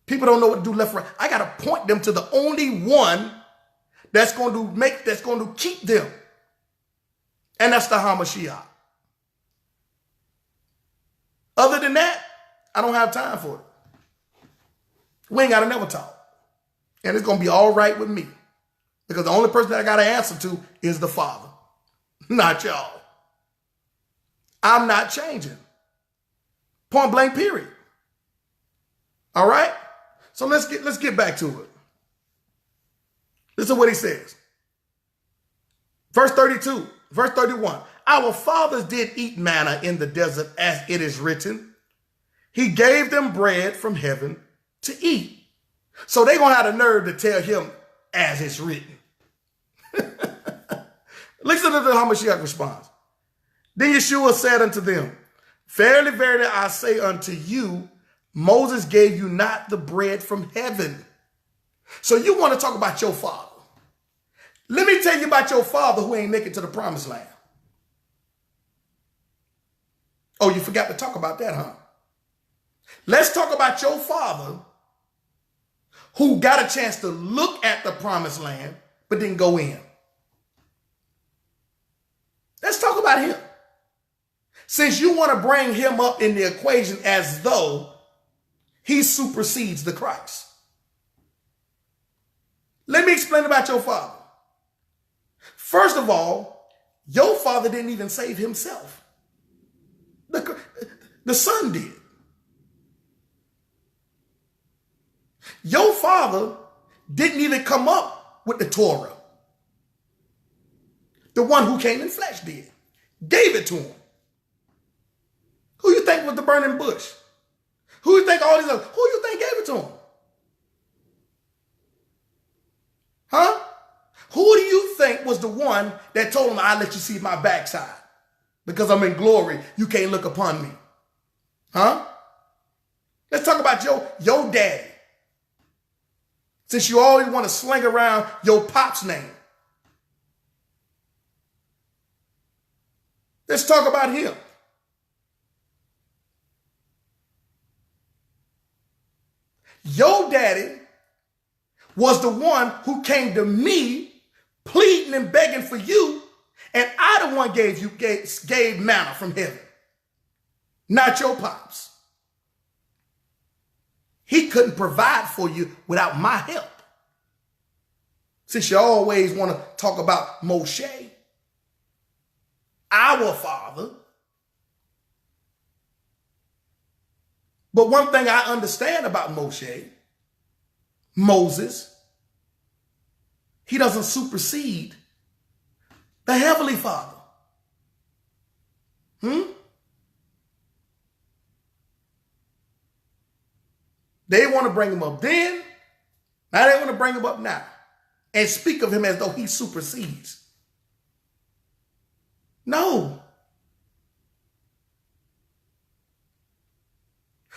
People don't know what to do left or right. I got to point them to the only one that's going to keep them. And that's the Hamashiach. Other than that, I don't have time for it. We ain't got to never talk. And it's going to be all right with me. Because the only person that I got to answer to is the Father. Not y'all. I'm not changing. Point blank, period. All right? So let's get back to it. Listen to what he says. Verse 32, verse 31. Our fathers did eat manna in the desert as it is written. He gave them bread from heaven to eat. So they're going to have the nerve to tell him as it's written. Listen to how Mashiach responds. Then Yeshua said unto them, verily, verily, I say unto you, Moses gave you not the bread from heaven. So you want to talk about your father. Let me tell you about your father who ain't make it to the promised land. Oh, you forgot to talk about that, huh? Let's talk about your father who got a chance to look at the promised land, but didn't go in. Let's talk about him. Since you want to bring him up in the equation as though he supersedes the Christ. Let me explain about your father. First of all, your father didn't even save himself. The son did. Your father didn't even come up with the Torah. The one who came in flesh did. Gave it to him. Who you think was the burning bush? Who you think all these other? Who you think gave it to him? Huh? Who do you think was the one that told him, I'll let you see my backside? Because I'm in glory, you can't look upon me. Huh? Let's talk about your daddy. Since you always want to sling around your pop's name. Let's talk about him. Your daddy was the one who came to me pleading and begging for you, and I the one gave manna from heaven, not your pops. He couldn't provide for you without my help. Since you always want to talk about Moshe, our father. But one thing I understand about Moses, he doesn't supersede the Heavenly Father. They want to bring him up then. Now they want to bring him up now and speak of him as though he supersedes. No.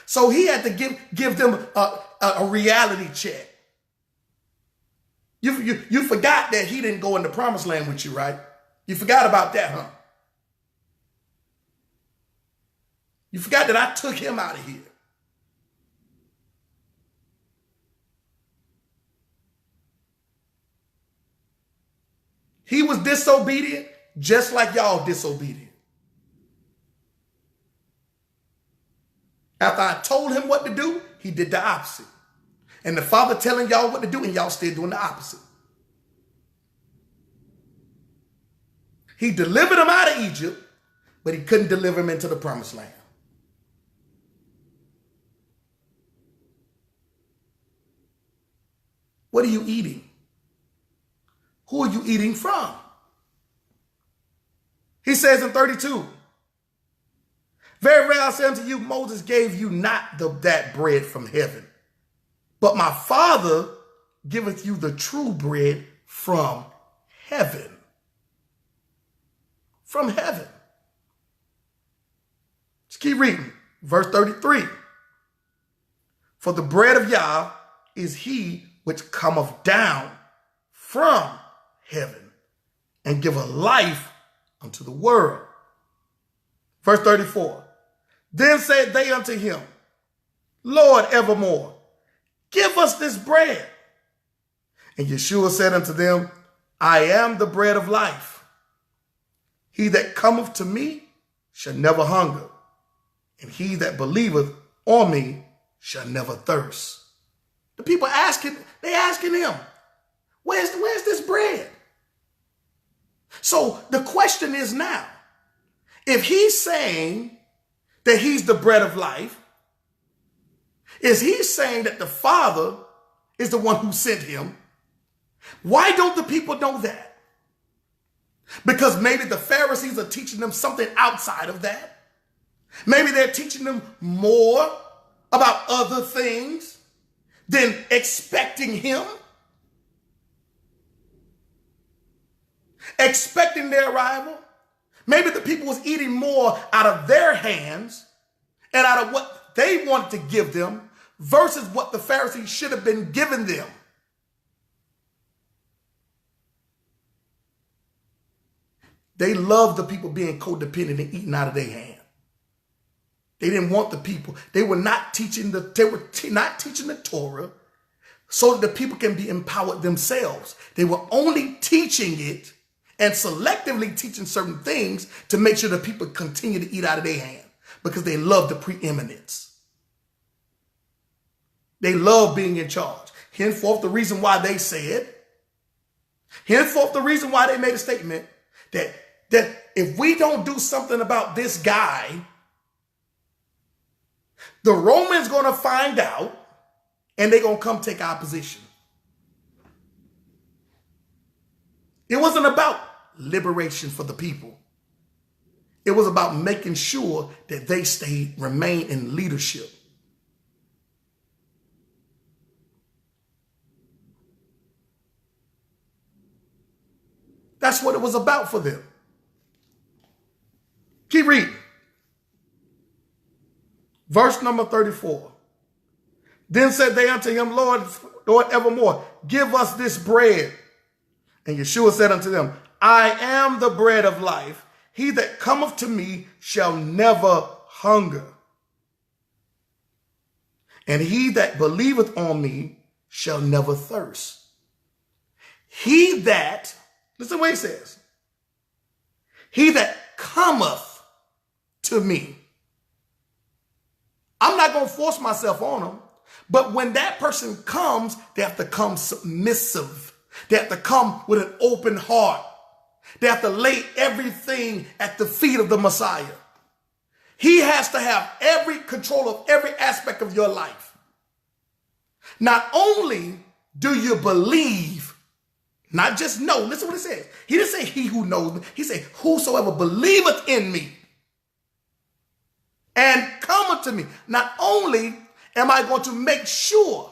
So he had to give them a reality check. You forgot that he didn't go in the promised land with you, right? You forgot about that, huh? You forgot that I took him out of here. He was disobedient just like y'all disobedient. After I told him what to do, he did the opposite. And the Father telling y'all what to do and y'all still doing the opposite. He delivered them out of Egypt, but he couldn't deliver them into the promised land. What are you eating? Who are you eating from? He says in 32, very rarely I say unto you, Moses gave you not that bread from heaven, but my Father giveth you the true bread from heaven. From heaven. Let's keep reading. Verse 33. For the bread of Yah is he which cometh down from heaven and giveth life unto the world. Verse 34. Then said they unto him, Lord, evermore, give us this bread. And Yeshua said unto them, I am the bread of life. He that cometh to me shall never hunger, and he that believeth on me shall never thirst. The people asking him, where's this bread? So the question is now, if he's saying that he's the bread of life, is he saying that the Father is the one who sent him? Why don't the people know that? Because maybe the Pharisees are teaching them something outside of that. Maybe they're teaching them more about other things than expecting him. Expecting their arrival. Maybe the people was eating more out of their hands and out of what they wanted to give them versus what the Pharisees should have been giving them. They loved the people being codependent and eating out of their hand. They didn't want the people. They were not teaching the Torah so that the people can be empowered themselves. They were only teaching it and selectively teaching certain things to make sure that people continue to eat out of their hand because they love the preeminence. They love being in charge. Henceforth, the reason why they said, henceforth, the reason why they made a statement that if we don't do something about this guy, the Romans going to find out and they're going to come take our position. It wasn't about liberation for the people. It was about making sure that they remain in leadership. That's what it was about for them. Keep reading. Verse number 34. Then said they unto him, Lord evermore, give us this bread. And Yeshua said unto them, I am the bread of life. He that cometh to me shall never hunger. And he that believeth on me shall never thirst. He that, listen to what he says, he that cometh to me. I'm not going to force myself on them, but when that person comes, they have to come submissive. They have to come with an open heart. They have to lay everything at the feet of the Messiah. He has to have every control of every aspect of your life. Not only do you believe, not just know, listen what it says. He didn't say he who knows me. He said, whosoever believeth in me and cometh to me. Not only am I going to make sure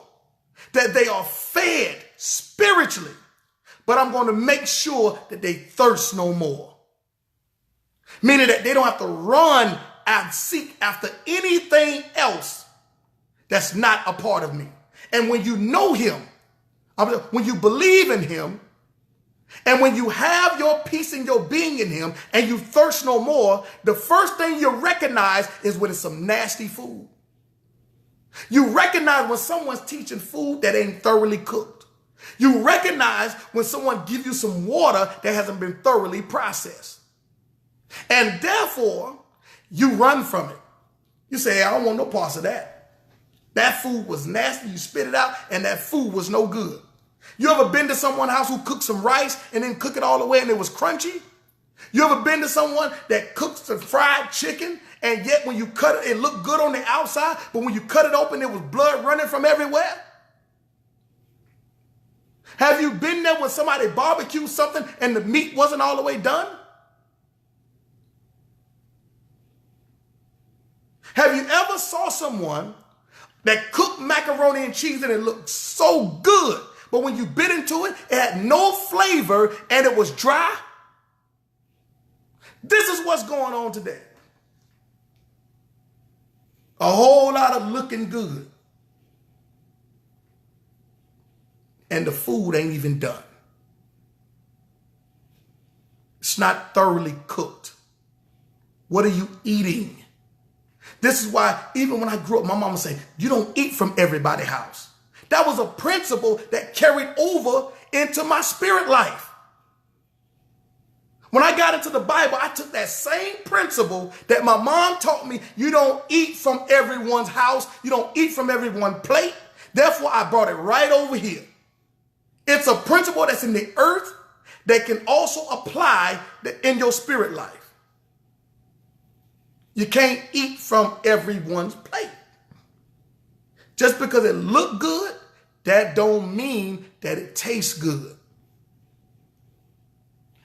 that they are fed spiritually, but I'm going to make sure that they thirst no more. Meaning that they don't have to run and seek after anything else that's not a part of me. And when you know him, when you believe in him, and when you have your peace and your being in him, and you thirst no more, the first thing you recognize is when it's some nasty food. You recognize when someone's teaching food that ain't thoroughly cooked. You recognize when someone gives you some water that hasn't been thoroughly processed. And therefore, you run from it. You say, I don't want no parts of that. That food was nasty. You spit it out, and that food was no good. You ever been to someone's house who cooked some rice and then cook it all the way and it was crunchy? You ever been to someone that cooks some fried chicken and yet when you cut it, it looked good on the outside, but when you cut it open, there was blood running from everywhere? Have you been there when somebody barbecued something and the meat wasn't all the way done? Have you ever saw someone that cooked macaroni and cheese and it looked so good, but when you bit into it, it had no flavor and it was dry? This is what's going on today. A whole lot of looking good. And the food ain't even done. It's not thoroughly cooked. What are you eating? This is why even when I grew up, my mama said, you don't eat from everybody's house. That was a principle that carried over into my spirit life. When I got into the Bible, I took that same principle that my mom taught me. You don't eat from everyone's house. You don't eat from everyone's plate. Therefore, I brought it right over here. It's a principle that's in the earth that can also apply in your spirit life. You can't eat from everyone's plate. Just because it look good, that don't mean that it tastes good.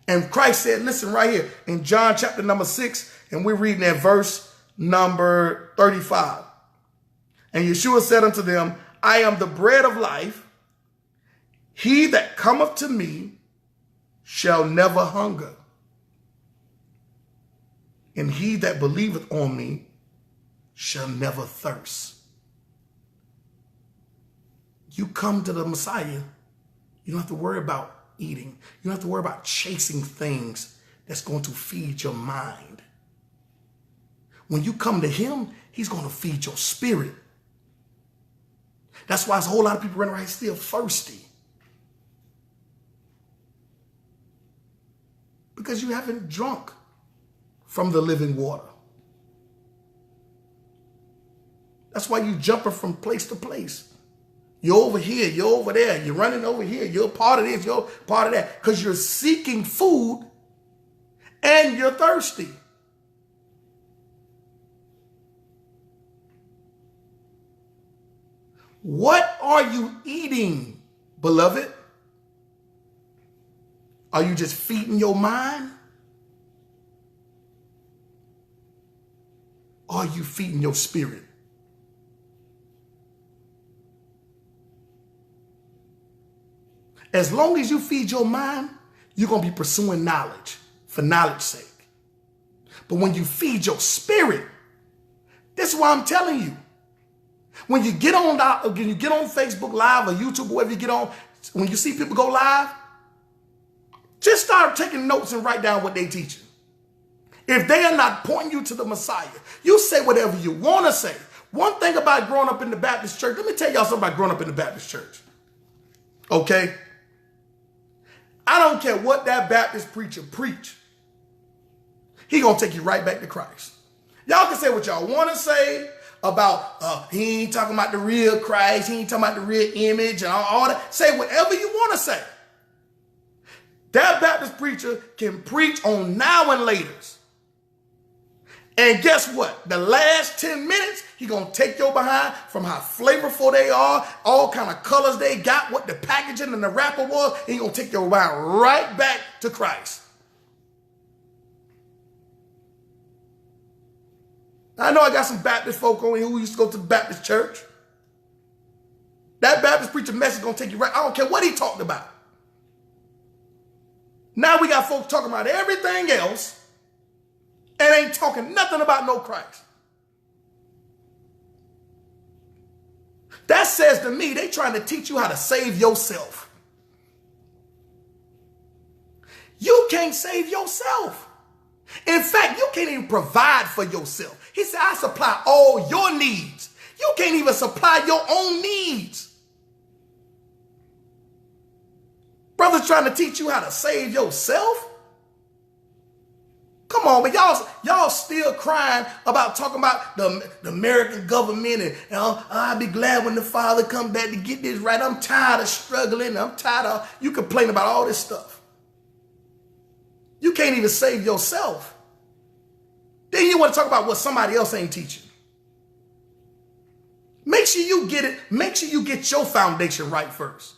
And Christ said, listen right here in John chapter number 6, and we're reading at verse number 35. And Yeshua said unto them, I am the bread of life. He that cometh to me shall never hunger. And he that believeth on me shall never thirst. You come to the Messiah, you don't have to worry about eating. You don't have to worry about chasing things that's going to feed your mind. When you come to him, he's going to feed your spirit. That's why there's a whole lot of people running around still thirsty. Because you haven't drunk from the living water. That's why you jumping from place to place. You're over here, you're over there, you're running over here, you're part of this, you're part of that. Because you're seeking food and you're thirsty. What are you eating, beloved? Are you just feeding your mind? Or are you feeding your spirit? As long as you feed your mind, you're going to be pursuing knowledge for knowledge's sake. But when you feed your spirit, this is why I'm telling you. When you get on Facebook Live or YouTube, or wherever you get on, when you see people go live, just start taking notes and write down what they're teaching. If they are not pointing you to the Messiah, you say whatever you want to say. One thing about growing up in the Baptist church, let me tell y'all something about growing up in the Baptist church. Okay? I don't care what that Baptist preacher preach. He gonna take you right back to Christ. Y'all can say what y'all want to say about he ain't talking about the real Christ, he ain't talking about the real image and all that. Say whatever you want to say. That Baptist preacher can preach on now and laters. And guess what? The last 10 minutes, he gonna take your behind from how flavorful they are, all kind of colors they got, what the packaging and the wrapper was, and he gonna take your behind right back to Christ. I know I got some Baptist folk on here who used to go to the Baptist church. That Baptist preacher message gonna take you right. I don't care what he talked about. Now we got folks talking about everything else and ain't talking nothing about no Christ. That says to me, they trying to teach you how to save yourself. You can't save yourself. In fact, you can't even provide for yourself. He said, I supply all your needs. You can't even supply your own needs. Brothers trying to teach you how to save yourself? Come on, but y'all still crying about talking about the American government and I'll be glad when the Father come back to get this right. I'm tired of struggling. I'm tired of, you complain about all this stuff. You can't even save yourself. Then you want to talk about what somebody else ain't teaching. Make sure you get it. Make sure you get your foundation right first.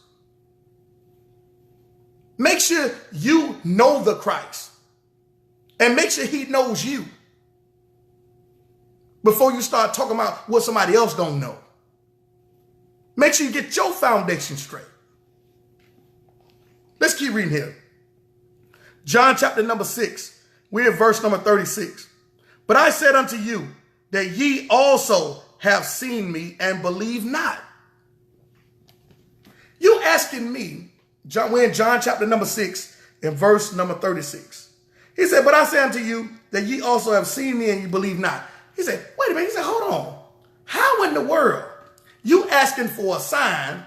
Make sure you know the Christ. And make sure he knows you. Before you start talking about what somebody else don't know. Make sure you get your foundation straight. Let's keep reading here. John chapter number 6. We're in verse number 36. But I said unto you that ye also have seen me and believe not. You asking me, we're in John chapter number 6 and verse number 36. He said, but I say unto you that ye also have seen me and you believe not. He said, wait a minute. He said, hold on. How in the world you asking for a sign?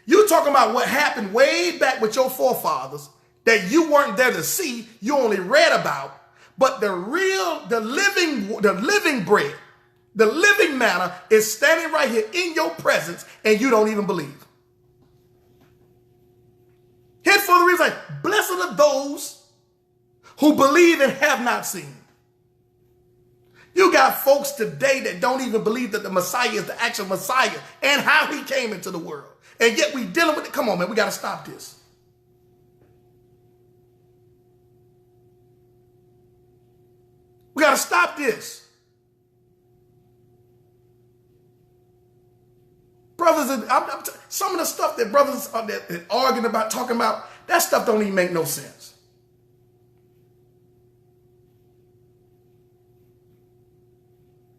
You talking about what happened way back with your forefathers that you weren't there to see, you only read about, but the living bread, the living manna is standing right here in your presence and you don't even believe. Henceforth the reason, blessed are those who believe and have not seen. You got folks today that don't even believe that the Messiah is the actual Messiah and how he came into the world. And yet we dealing with it. Come on, man, we got to stop this. We got to stop this. Brothers, some of the stuff that brothers are arguing about, talking about, that stuff don't even make no sense.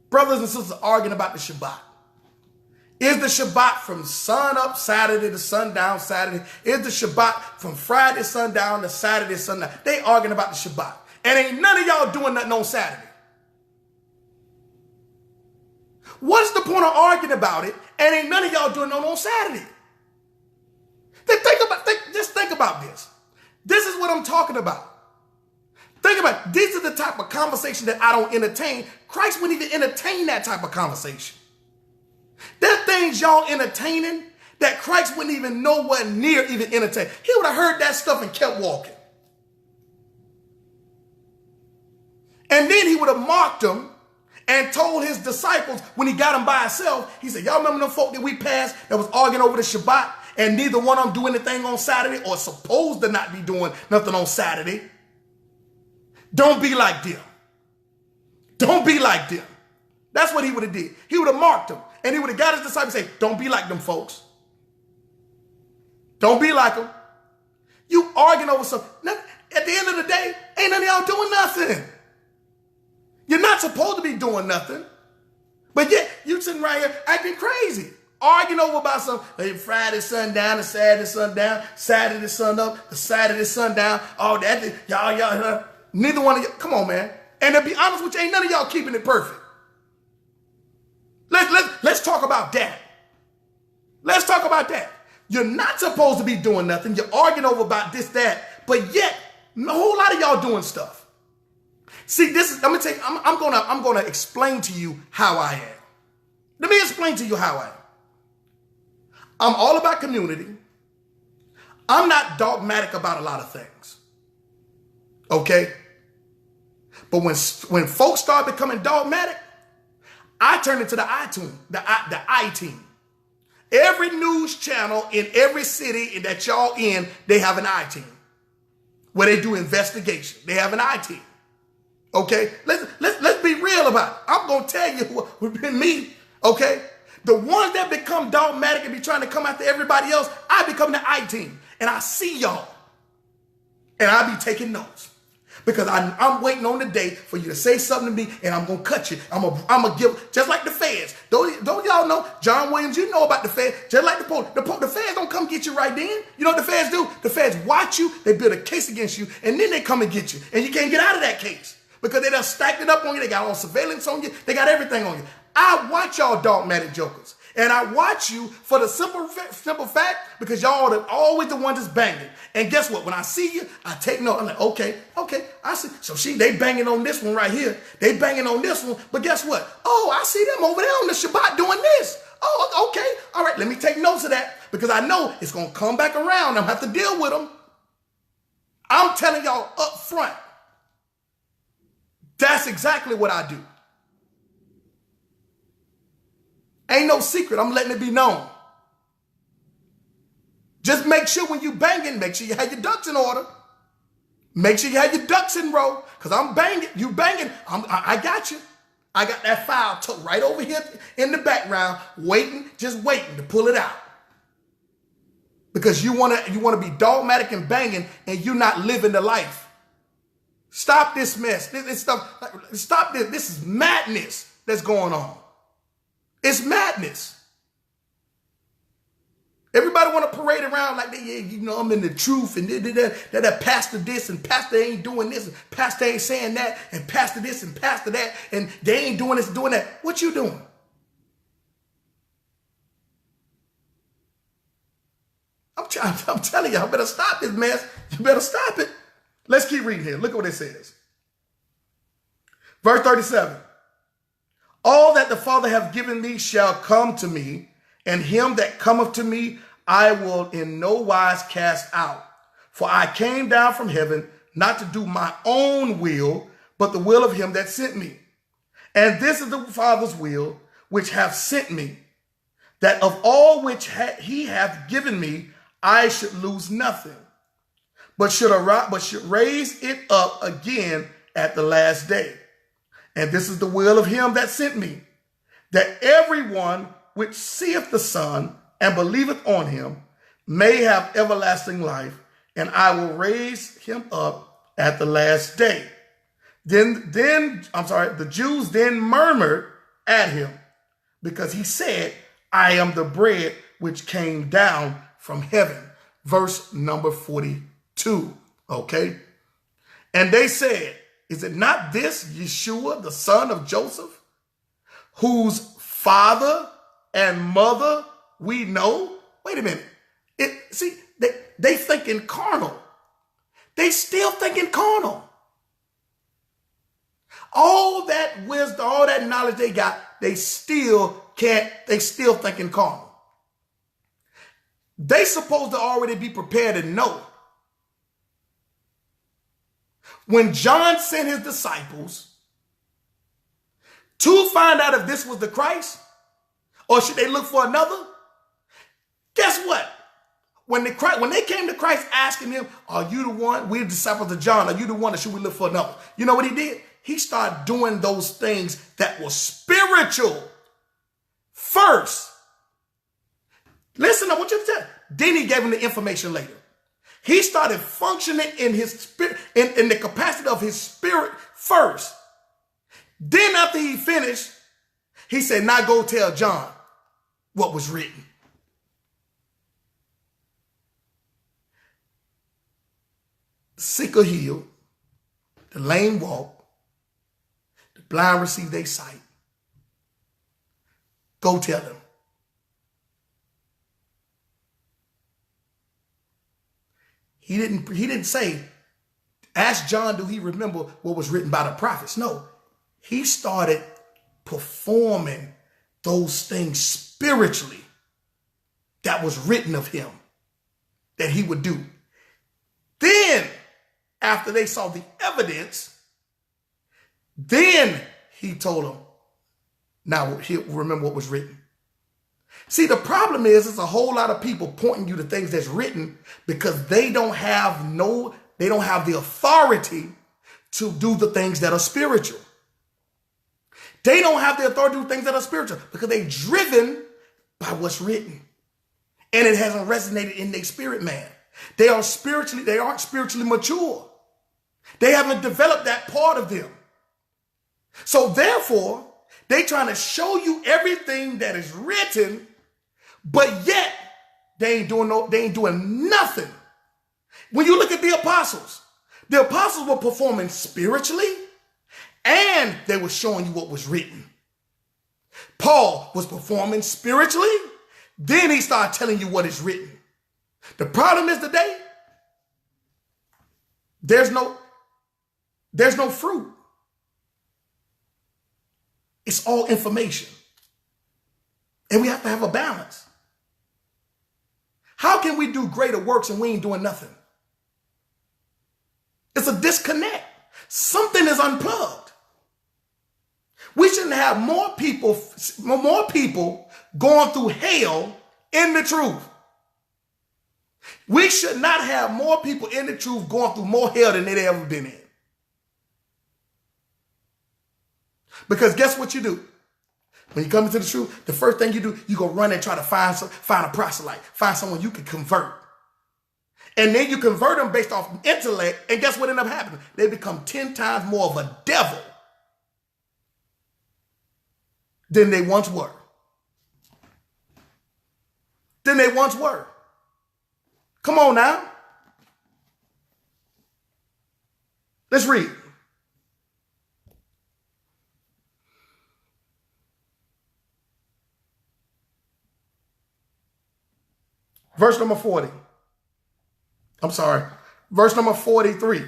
Brothers and sisters arguing about the Shabbat. Is the Shabbat from sun up Saturday to sundown Saturday? Is the Shabbat from Friday sundown to Saturday sundown? They arguing about the Shabbat. And ain't none of y'all doing nothing on Saturday. What's the point of arguing about it? And ain't none of y'all doing nothing on Saturday. Just think about this. This is what I'm talking about. Think about it. These are the type of conversation that I don't entertain. Christ wouldn't even entertain that type of conversation. There are things y'all entertaining that Christ wouldn't even nowhere near even entertain. He would have heard that stuff and kept walking. And then he would have marked them and told his disciples when he got them by himself, he said, y'all remember them folk that we passed that was arguing over the Shabbat and neither one of them do anything on Saturday or supposed to not be doing nothing on Saturday? Don't be like them. Don't be like them. That's what he would have did. He would have marked them and he would have got his disciples and say, don't be like them folks. Don't be like them. You arguing over something. At the end of the day, ain't none of y'all doing nothing. You're not supposed to be doing nothing. But yet, you sitting right here acting crazy. Arguing over about some Friday sundown to Saturday sundown, Saturday sun up to Saturday sundown, all that. Y'all, neither one of y'all. Come on, man. And to be honest with you, ain't none of y'all keeping it perfect. Let's talk about that. Let's talk about that. You're not supposed to be doing nothing. You're arguing over about this, that, but yet a whole lot of y'all doing stuff. See, this is, I'm gonna tell you, I'm gonna explain to you how I am. Let me explain to you how I am. I'm all about community. I'm not dogmatic about a lot of things. Okay? But when folks start becoming dogmatic, I turn into the I team. Every news channel in every city that y'all in, they have an I team where they do investigation. They have an I team. Okay, let's be real about it. I'm gonna tell you what been me. Okay, the ones that become dogmatic and be trying to come after everybody else, I become the I team, and I see y'all, and I be taking notes. Because I'm waiting on the day for you to say something to me, and I'm going to cut you. I'm gonna give, just like the feds. Don't y'all know, John Williams, you know about the feds, just like the police. The feds don't come get you right then. You know what the feds do? The feds watch you, they build a case against you, and then they come and get you. And you can't get out of that case because they done stacked it up on you. They got all surveillance on you. They got everything on you. I watch y'all dogmatic jokers. And I watch you for the simple fact because y'all are always the ones that's banging. And guess what? When I see you, I take note. I'm like, okay, I see. So they banging on this one right here. They banging on this one. But guess what? Oh, I see them over there on the Shabbat doing this. Oh, okay. All right, let me take notes of that because I know it's going to come back around. I'm going to have to deal with them. I'm telling y'all up front. That's exactly what I do. Ain't no secret. I'm letting it be known. Just make sure when you banging, make sure you have your ducks in order. Make sure you have your ducks in row. Because I'm banging. You banging. I got you. I got that file tucked right over here in the background, just waiting to pull it out. Because you want to be dogmatic and banging and you're not living the life. Stop this mess. This stuff. Stop this. This is madness that's going on. It's madness. Everybody want to parade around like I'm in the truth and that pastor this and pastor ain't doing this and pastor ain't saying that and pastor this and pastor that and they ain't doing this and doing that. What you doing? I'm telling you, I better stop this mess. You better stop it. Let's keep reading here. Look at what it says. Verse 37. All that the Father hath given me shall come to me, and him that cometh to me I will in no wise cast out. For I came down from heaven not to do my own will, but the will of him that sent me. And this is the Father's will which hath sent me, that of all which he hath given me I should lose nothing, but should raise it up again at the last day. And this is the will of him that sent me, that everyone which seeth the Son and believeth on him may have everlasting life, and I will raise him up at the last day. The Jews then murmured at him because he said, I am the bread which came down from heaven. Verse number 42. Okay. And they said, is it not this Yeshua, the son of Joseph, whose father and mother we know? Wait a minute. They thinking carnal. They still thinking carnal. All that wisdom, all that knowledge they got, they still thinking carnal. They supposed to already be prepared and know. When John sent his disciples to find out if this was the Christ or should they look for another, guess what? When they came to Christ asking him, are you the one? We're disciples of John. Are you the one or should we look for another? You know what he did? He started doing those things that were spiritual first. Listen, I want you to tell. Then he gave him the information later. He started functioning in his spirit, in the capacity of his spirit first. Then after he finished, he said, now go tell John what was written. The sick are healed, the lame walk, the blind receive their sight, Go tell him. He didn't say, ask John, do he remember what was written by the prophets? No, he started performing those things spiritually that was written of him that he would do. Then, after they saw the evidence, then he told them, now he'll remember what was written. See, the problem is, it's a whole lot of people pointing you to things that's written because they don't have the authority to do the things that are spiritual. They don't have the authority to do things that are spiritual because they're driven by what's written. And it hasn't resonated in their spirit, man. They aren't spiritually mature. They haven't developed that part of them. So therefore, they trying to show you everything that is written, but yet they ain't doing nothing. When you look at the apostles were performing spiritually and they were showing you what was written. Paul was performing spiritually, then he started telling you what is written. The problem is today, there's no fruit. It's all information. And we have to have a balance. How can we do greater works and we ain't doing nothing? It's a disconnect. Something is unplugged. We shouldn't have more people going through hell in the truth. We should not have more people in the truth going through more hell than they've ever been in. Because guess what you do? When you come into the truth, the first thing you do, you go run and try to find a proselyte, find someone you can convert. And then you convert them based off intellect, and guess what ends up happening? They become 10 times more of a devil than they once were. Come on now. Let's read. Verse number 40. Verse number 43.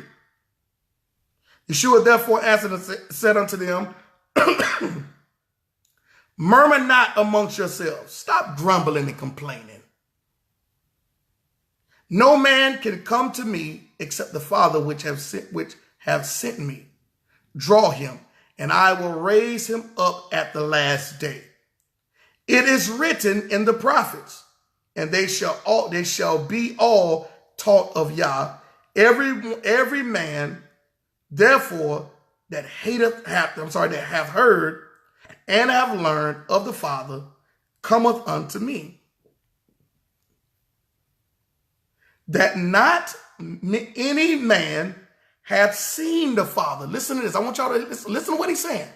Yeshua therefore answered and said unto them, murmur not amongst yourselves. Stop grumbling and complaining. No man can come to me except the Father which have sent me. Draw him, and I will raise him up at the last day. It is written in the prophets, and they shall be all taught of Yah. Every man, therefore, that hath heard and have learned of the Father, cometh unto me. That not any man hath seen the Father. Listen to this. I want y'all to listen to what he's saying.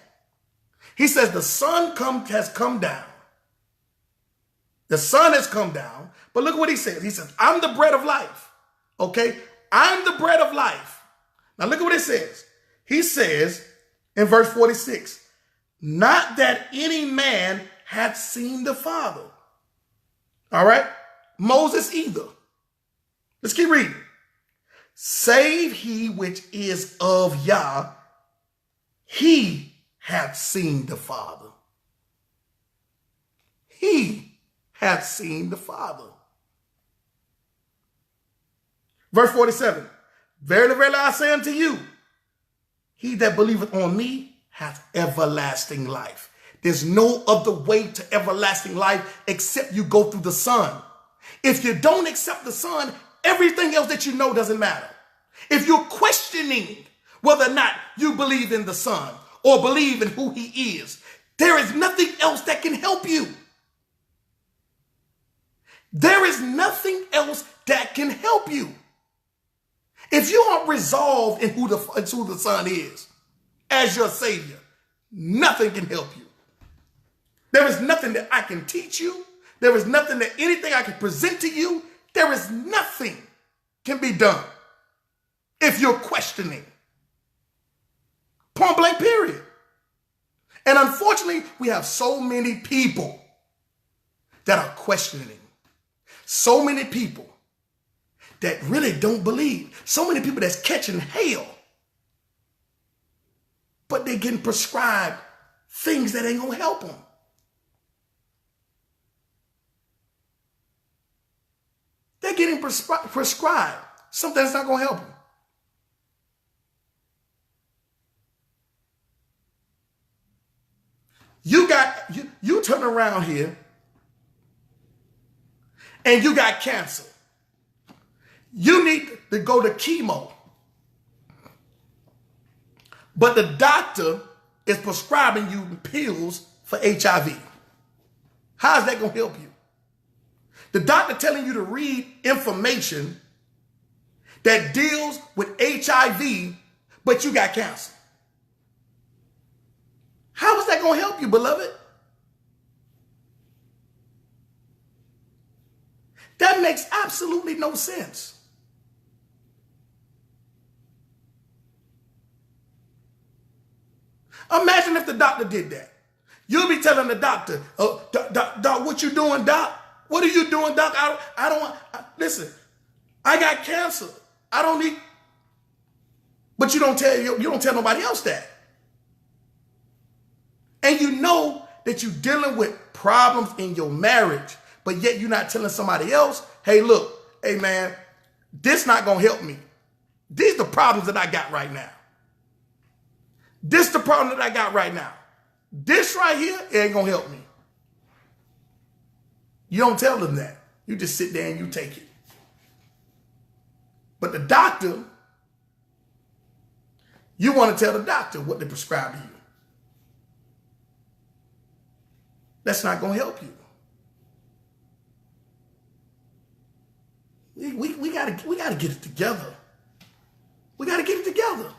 He says the Son has come down. The Son has come down. But look what he says. He says, I'm the bread of life. Okay? I'm the bread of life. Now look at what it says. He says in verse 46, not that any man hath seen the Father. All right? Moses either. Let's keep reading. Save he which is of Yah, he hath seen the Father. He hath seen the Father. Verse 47. Verily, verily, I say unto you, he that believeth on me hath everlasting life. There's no other way to everlasting life except you go through the Son. If you don't accept the Son, everything else that you know doesn't matter. If you're questioning whether or not you believe in the Son or believe in who he is, there is nothing else that can help you. There is nothing else that can help you. If you aren't resolved in who the Son is as your Savior, nothing can help you. There is nothing that I can teach you. There is nothing that anything I can present to you. There is nothing can be done if you're questioning. Point blank, period. And unfortunately, we have so many people that are questioning. So many people that really don't believe. So many people that's catching hell. But they're getting prescribed things that ain't going to help them. They're getting prescribed something that's not going to help them. You turn around here and you got cancer. You need to go to chemo. But the doctor is prescribing you pills for HIV. How's that going to help you? The doctor telling you to read information that deals with HIV, but you got cancer. How is that going to help you, beloved? That makes absolutely no sense. Imagine if the doctor did that. You'll be telling the doctor, oh, doc, what you doing, doc? What are you doing, doc? I don't want, listen, I got cancer. I don't need, but you don't tell nobody else that. And you know that you're dealing with problems in your marriage, but yet you're not telling somebody else, hey, look, hey, man, this not going to help me. These are the problems that I got right now. This the problem that I got right now. This right here, it ain't going to help me. You don't tell them that. You just sit there and you take it. But the doctor, you want to tell the doctor what they prescribe to you. That's not going to help you. We gotta get it together. We gotta get it together.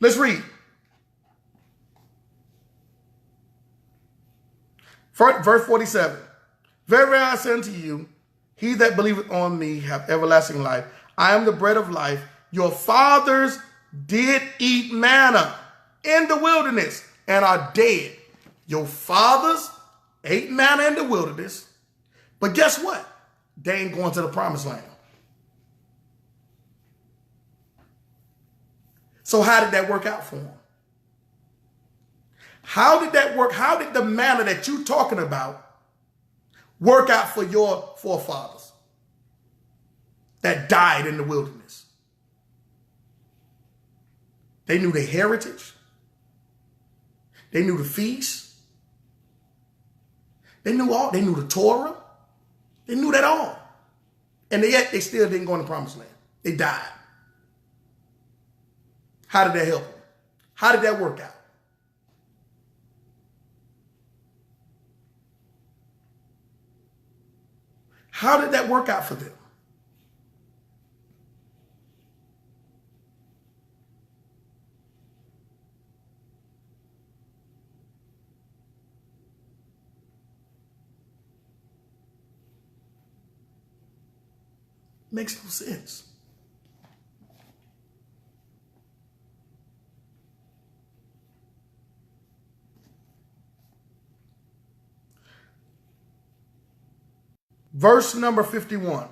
Let's read. Verse 47. Very, very I say unto you, he that believeth on me have everlasting life. I am the bread of life. Your fathers did eat manna in the wilderness and are dead. Your fathers ate manna in the wilderness. But guess what? They ain't going to the promised land. So how did that work out for them? How did that work? How did the manna that you're talking about work out for your forefathers that died in the wilderness? They knew their heritage. They knew the feast. They knew the Torah. They knew that all. And yet they still didn't go in the promised land. They died. How did that help them? How did that work out? How did that work out for them? Makes no sense. Verse number 51.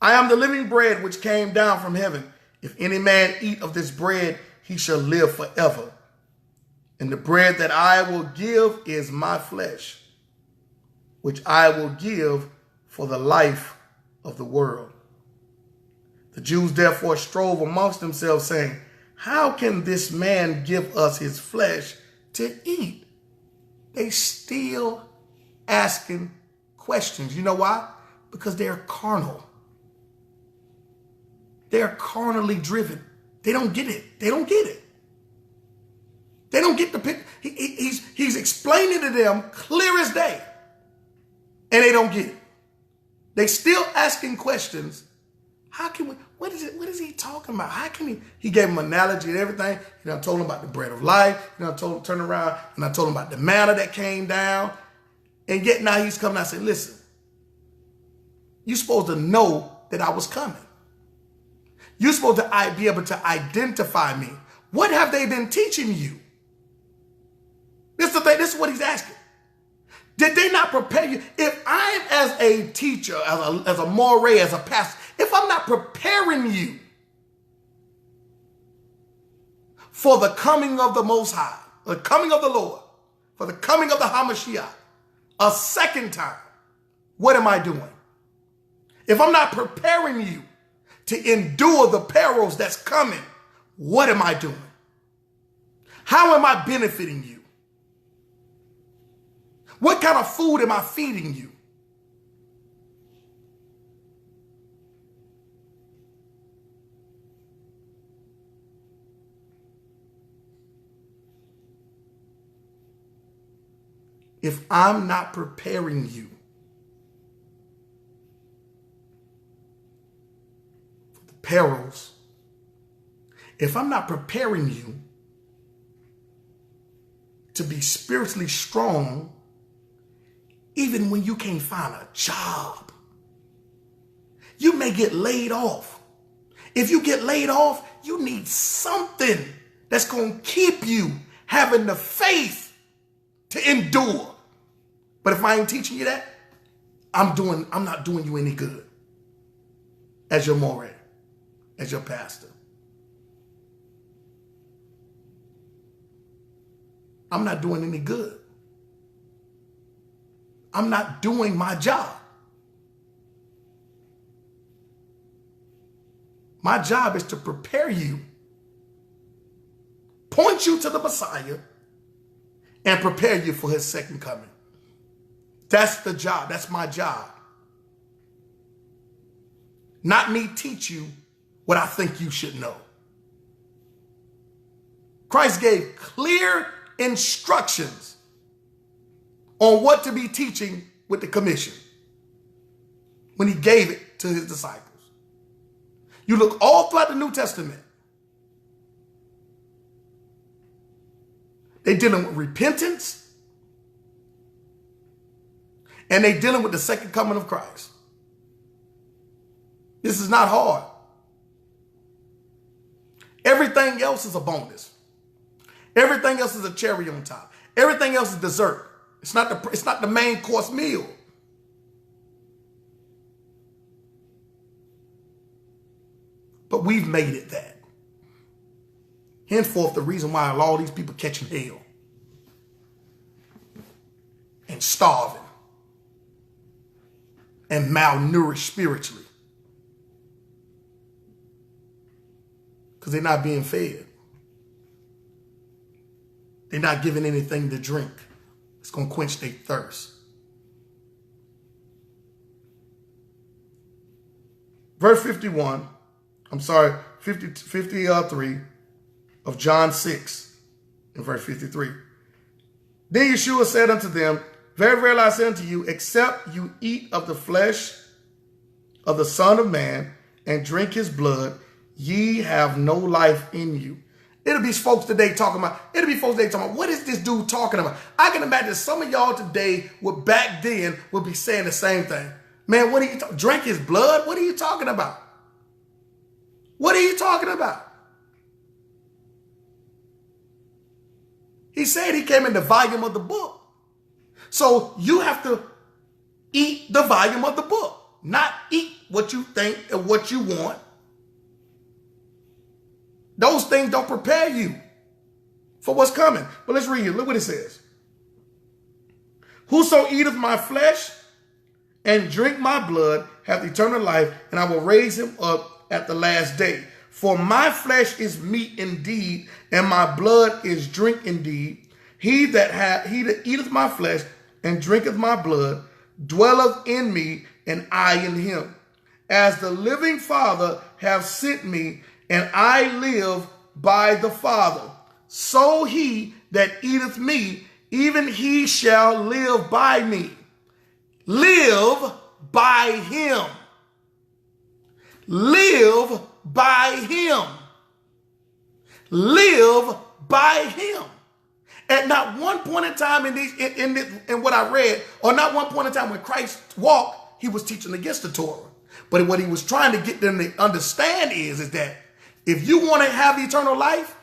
I am the living bread which came down from heaven. If any man eat of this bread, he shall live forever. And the bread that I will give is my flesh, which I will give for the life of the world. The Jews therefore strove amongst themselves, saying, how can this man give us his flesh to eat? They still asking questions. You know why? Because they're carnal. They're carnally driven. They don't get it. They don't get it. They don't get the picture. He's explaining to them clear as day. And they don't get it. They still asking questions. How can we, what is he talking about? How can he gave him an analogy and everything. You know, I told him about the bread of life. You know, I told him, turn around, and I told him about the manna that came down. And yet now he's coming out and saying, listen, you're supposed to know that I was coming. You're supposed to be able to identify me. What have they been teaching you? This is the thing. This is what he's asking. Did they not prepare you? If I'm as a teacher, as a moray, as a pastor, if I'm not preparing you for the coming of the Most High, the coming of the Lord, for the coming of the HaMashiach, a second time, what am I doing? If I'm not preparing you to endure the perils that's coming, what am I doing? How am I benefiting you? What kind of food am I feeding you? If I'm not preparing you for the perils, if I'm not preparing you to be spiritually strong, even when you can't find a job, you may get laid off. If you get laid off, you need something that's going to keep you having the faith to endure. But if I ain't teaching you that, I'm not doing you any good as your moray, as your pastor. I'm not doing any good. I'm not doing my job. My job is to prepare you, point you to the Messiah, and prepare you for his second coming. That's the job. That's my job. Not me teach you what I think you should know. Christ gave clear instructions on what to be teaching with the commission when he gave it to his disciples. You look all throughout the New Testament. They're dealing with repentance, and they're dealing with the second coming of Christ. This is not hard. Everything else is a bonus. Everything else is a cherry on top. Everything else is dessert. It's not the main course meal. But we've made it that. Henceforth, the reason why all these people catching hell and starving and malnourished spiritually, because they're not being fed. They're not given anything to drink. It's going to quench their thirst. Verse 53 of John 6, in verse 53. Then Yeshua said unto them, Very verily I say unto you, except you eat of the flesh of the Son of Man and drink his blood, ye have no life in you. It'll be folks today talking about, what is this dude talking about? I can imagine some of y'all today back then would be saying the same thing. Man, what are you talking? Drink his blood? What are you talking about? What are you talking about? He said he came in the volume of the book. So you have to eat the volume of the book, not eat what you think and what you want. Those things don't prepare you for what's coming. But let's read it. Look what it says. Whoso eateth my flesh and drink my blood hath eternal life, and I will raise him up at the last day. For my flesh is meat indeed, and my blood is drink indeed. He that eateth my flesh and drinketh my blood dwelleth in me, and I in him. As the living Father hath sent me, and I live by the Father, so he that eateth me, even he shall live by me. Live by him. Live by him. Live by him. At not one point in time in what I read, or not one point in time when Christ walked, he was teaching against the Torah. But what he was trying to get them to understand is that if you want to have eternal life,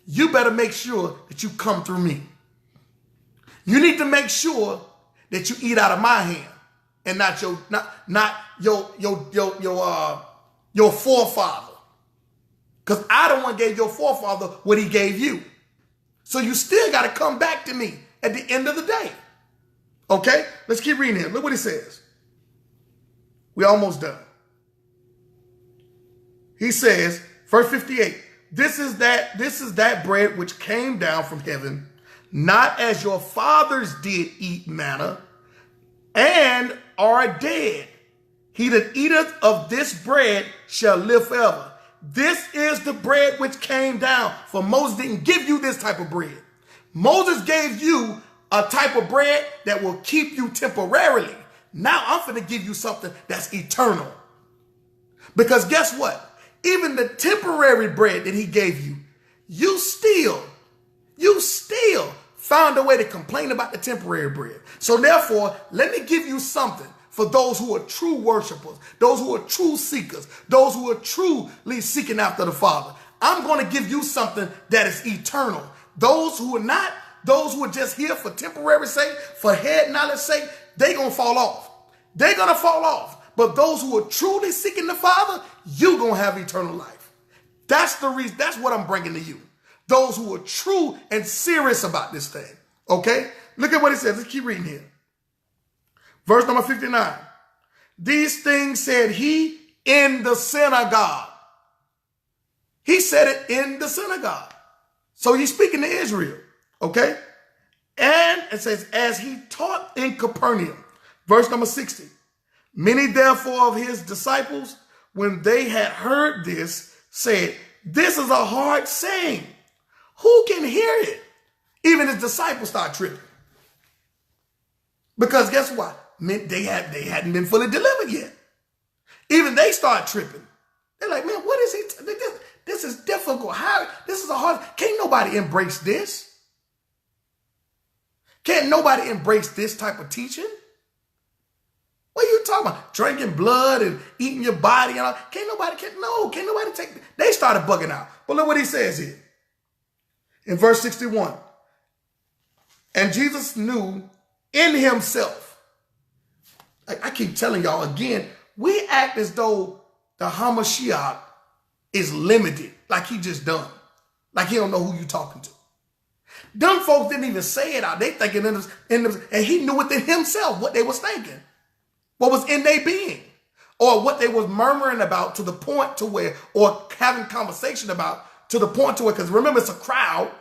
you better make sure that you come through me. You need to make sure that you eat out of my hand and not your forefather. Because I the one gave your forefather what he gave you. So you still got to come back to me at the end of the day. Okay? Let's keep reading here. Look what he says. We're almost done. He says, verse 58, this is that bread which came down from heaven, not as your fathers did eat manna, and are dead. He that eateth of this bread shall live forever. This is the bread which came down. For Moses didn't give you this type of bread. Moses gave you a type of bread that will keep you temporarily. Now I'm going to give you something that's eternal. Because guess what? Even the temporary bread that he gave you, you still found a way to complain about the temporary bread. So therefore, let me give you something for those who are true worshipers, those who are true seekers, those who are truly seeking after the Father. I'm going to give you something that is eternal. Those who are not, those who are just here for temporary sake, for head knowledge sake, they're going to fall off. They're going to fall off. But those who are truly seeking the Father, you're going to have eternal life. That's the reason. That's what I'm bringing to you. Those who are true and serious about this thing. Okay? Look at what it says. Let's keep reading here. Verse number 59. These things said he in the synagogue. He said it in the synagogue. So he's speaking to Israel. Okay? And it says, as he taught in Capernaum. Verse number 60. Many therefore of his disciples, when they had heard this, said, this is a hard saying. Who can hear it? Even his disciples start tripping. Because guess what? They hadn't been fully delivered yet. Even they start tripping. They're like, man, what is he? This is difficult. How? This is a hard. Can't nobody embrace this? Can't nobody embrace this type of teaching? What are you talking about? Drinking blood and eating your body and all. Can't nobody take it. They started bugging out. But look what he says here. In verse 61. And Jesus knew in himself. I keep telling y'all again, we act as though the Hamashiach is limited, like he just done. Like he don't know who you talking to. Dumb folks didn't even say it out. They thinking and he knew within himself what they was thinking. What was in their being. Or what they was murmuring about to the point to where, or having conversation about to the point to where, because remember it's a crowd.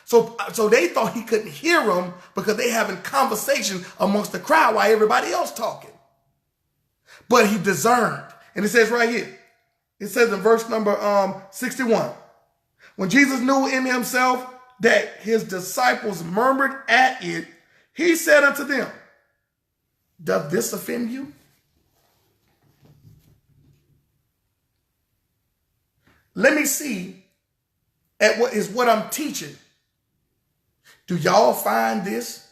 So they thought he couldn't hear them because they having conversation amongst the crowd while everybody else talking. But he discerned. And it says right here, it says in verse number 61, when Jesus knew in himself that his disciples murmured at it, he said unto them, doth this offend you? Let me see at what I'm teaching. Do y'all find this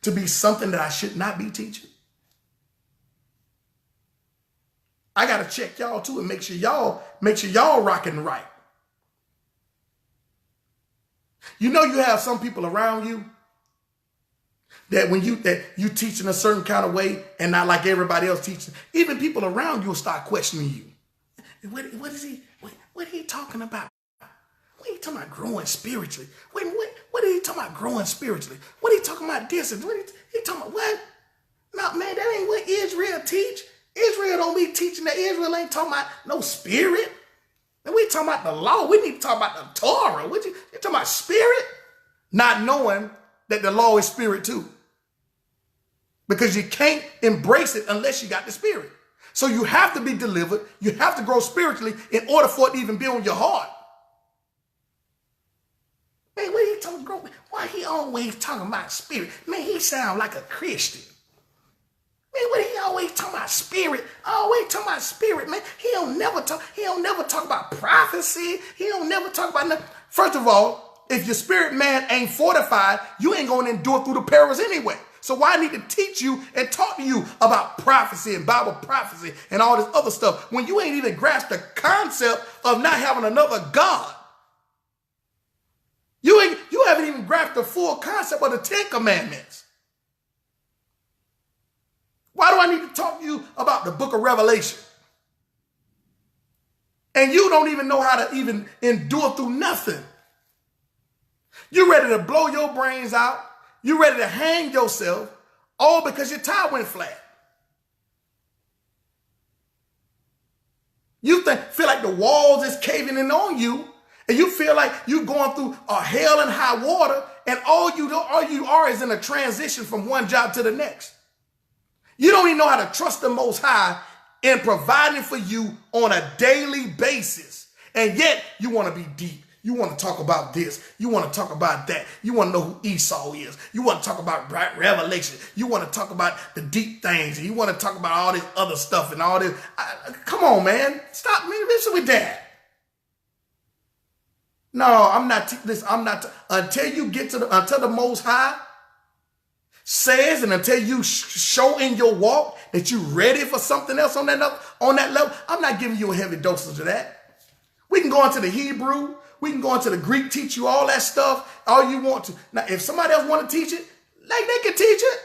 to be something that I should not be teaching? I got to check y'all too and make sure y'all rocking right. You know you have some people around you that when you teach in a certain kind of way and not like everybody else teaching, even people around you will start questioning you. What is he talking about? What are you talking about growing spiritually? What are you talking about growing spiritually? What are you talking about this? And what he talking about what? No, man, that ain't what Israel teach. Israel don't be teaching that. Israel ain't talking about no spirit. And we talking about the law. We need to talk about the Torah. You talking about spirit? Not knowing that the law is spirit too. Because you can't embrace it unless you got the spirit. So you have to be delivered. You have to grow spiritually in order for it to even be on your heart. Man, what are you talking about? Why he always talking about spirit? Man, he sound like a Christian. Man, what he always talking about spirit? Always talking about spirit, man. He don't never talk about prophecy. He don't never talk about nothing. First of all, if your spirit man ain't fortified, you ain't going to endure through the perils anyway. So why I need to teach you and talk to you about prophecy and Bible prophecy and all this other stuff when you ain't even grasped the concept of not having another God? You haven't even grasped the full concept of the 10 Commandments. do I need to talk to you about the book of Revelation? And you don't even know how to even endure through nothing. You're ready to blow your brains out. You're ready to hang yourself, all because your tire went flat. You feel like the walls is caving in on you, and you feel like you're going through a hell and high water, and all you are is in a transition from one job to the next. You don't even know how to trust the Most High in providing for you on a daily basis. And yet you want to be deep. You want to talk about this. You want to talk about that. You want to know who Esau is. You want to talk about Revelation. You want to talk about the deep things. And you want to talk about all this other stuff and all this. Come on, man. Stop me. Listen with that. No, I'm not. Until you get to until the Most High says, and until you show in your walk that you're ready for something else on that level, I'm not giving you a heavy dosage of that. We can go into the Hebrew. We can go into the Greek, teach you all that stuff, all you want to. Now, if somebody else want to teach it, like they can teach it.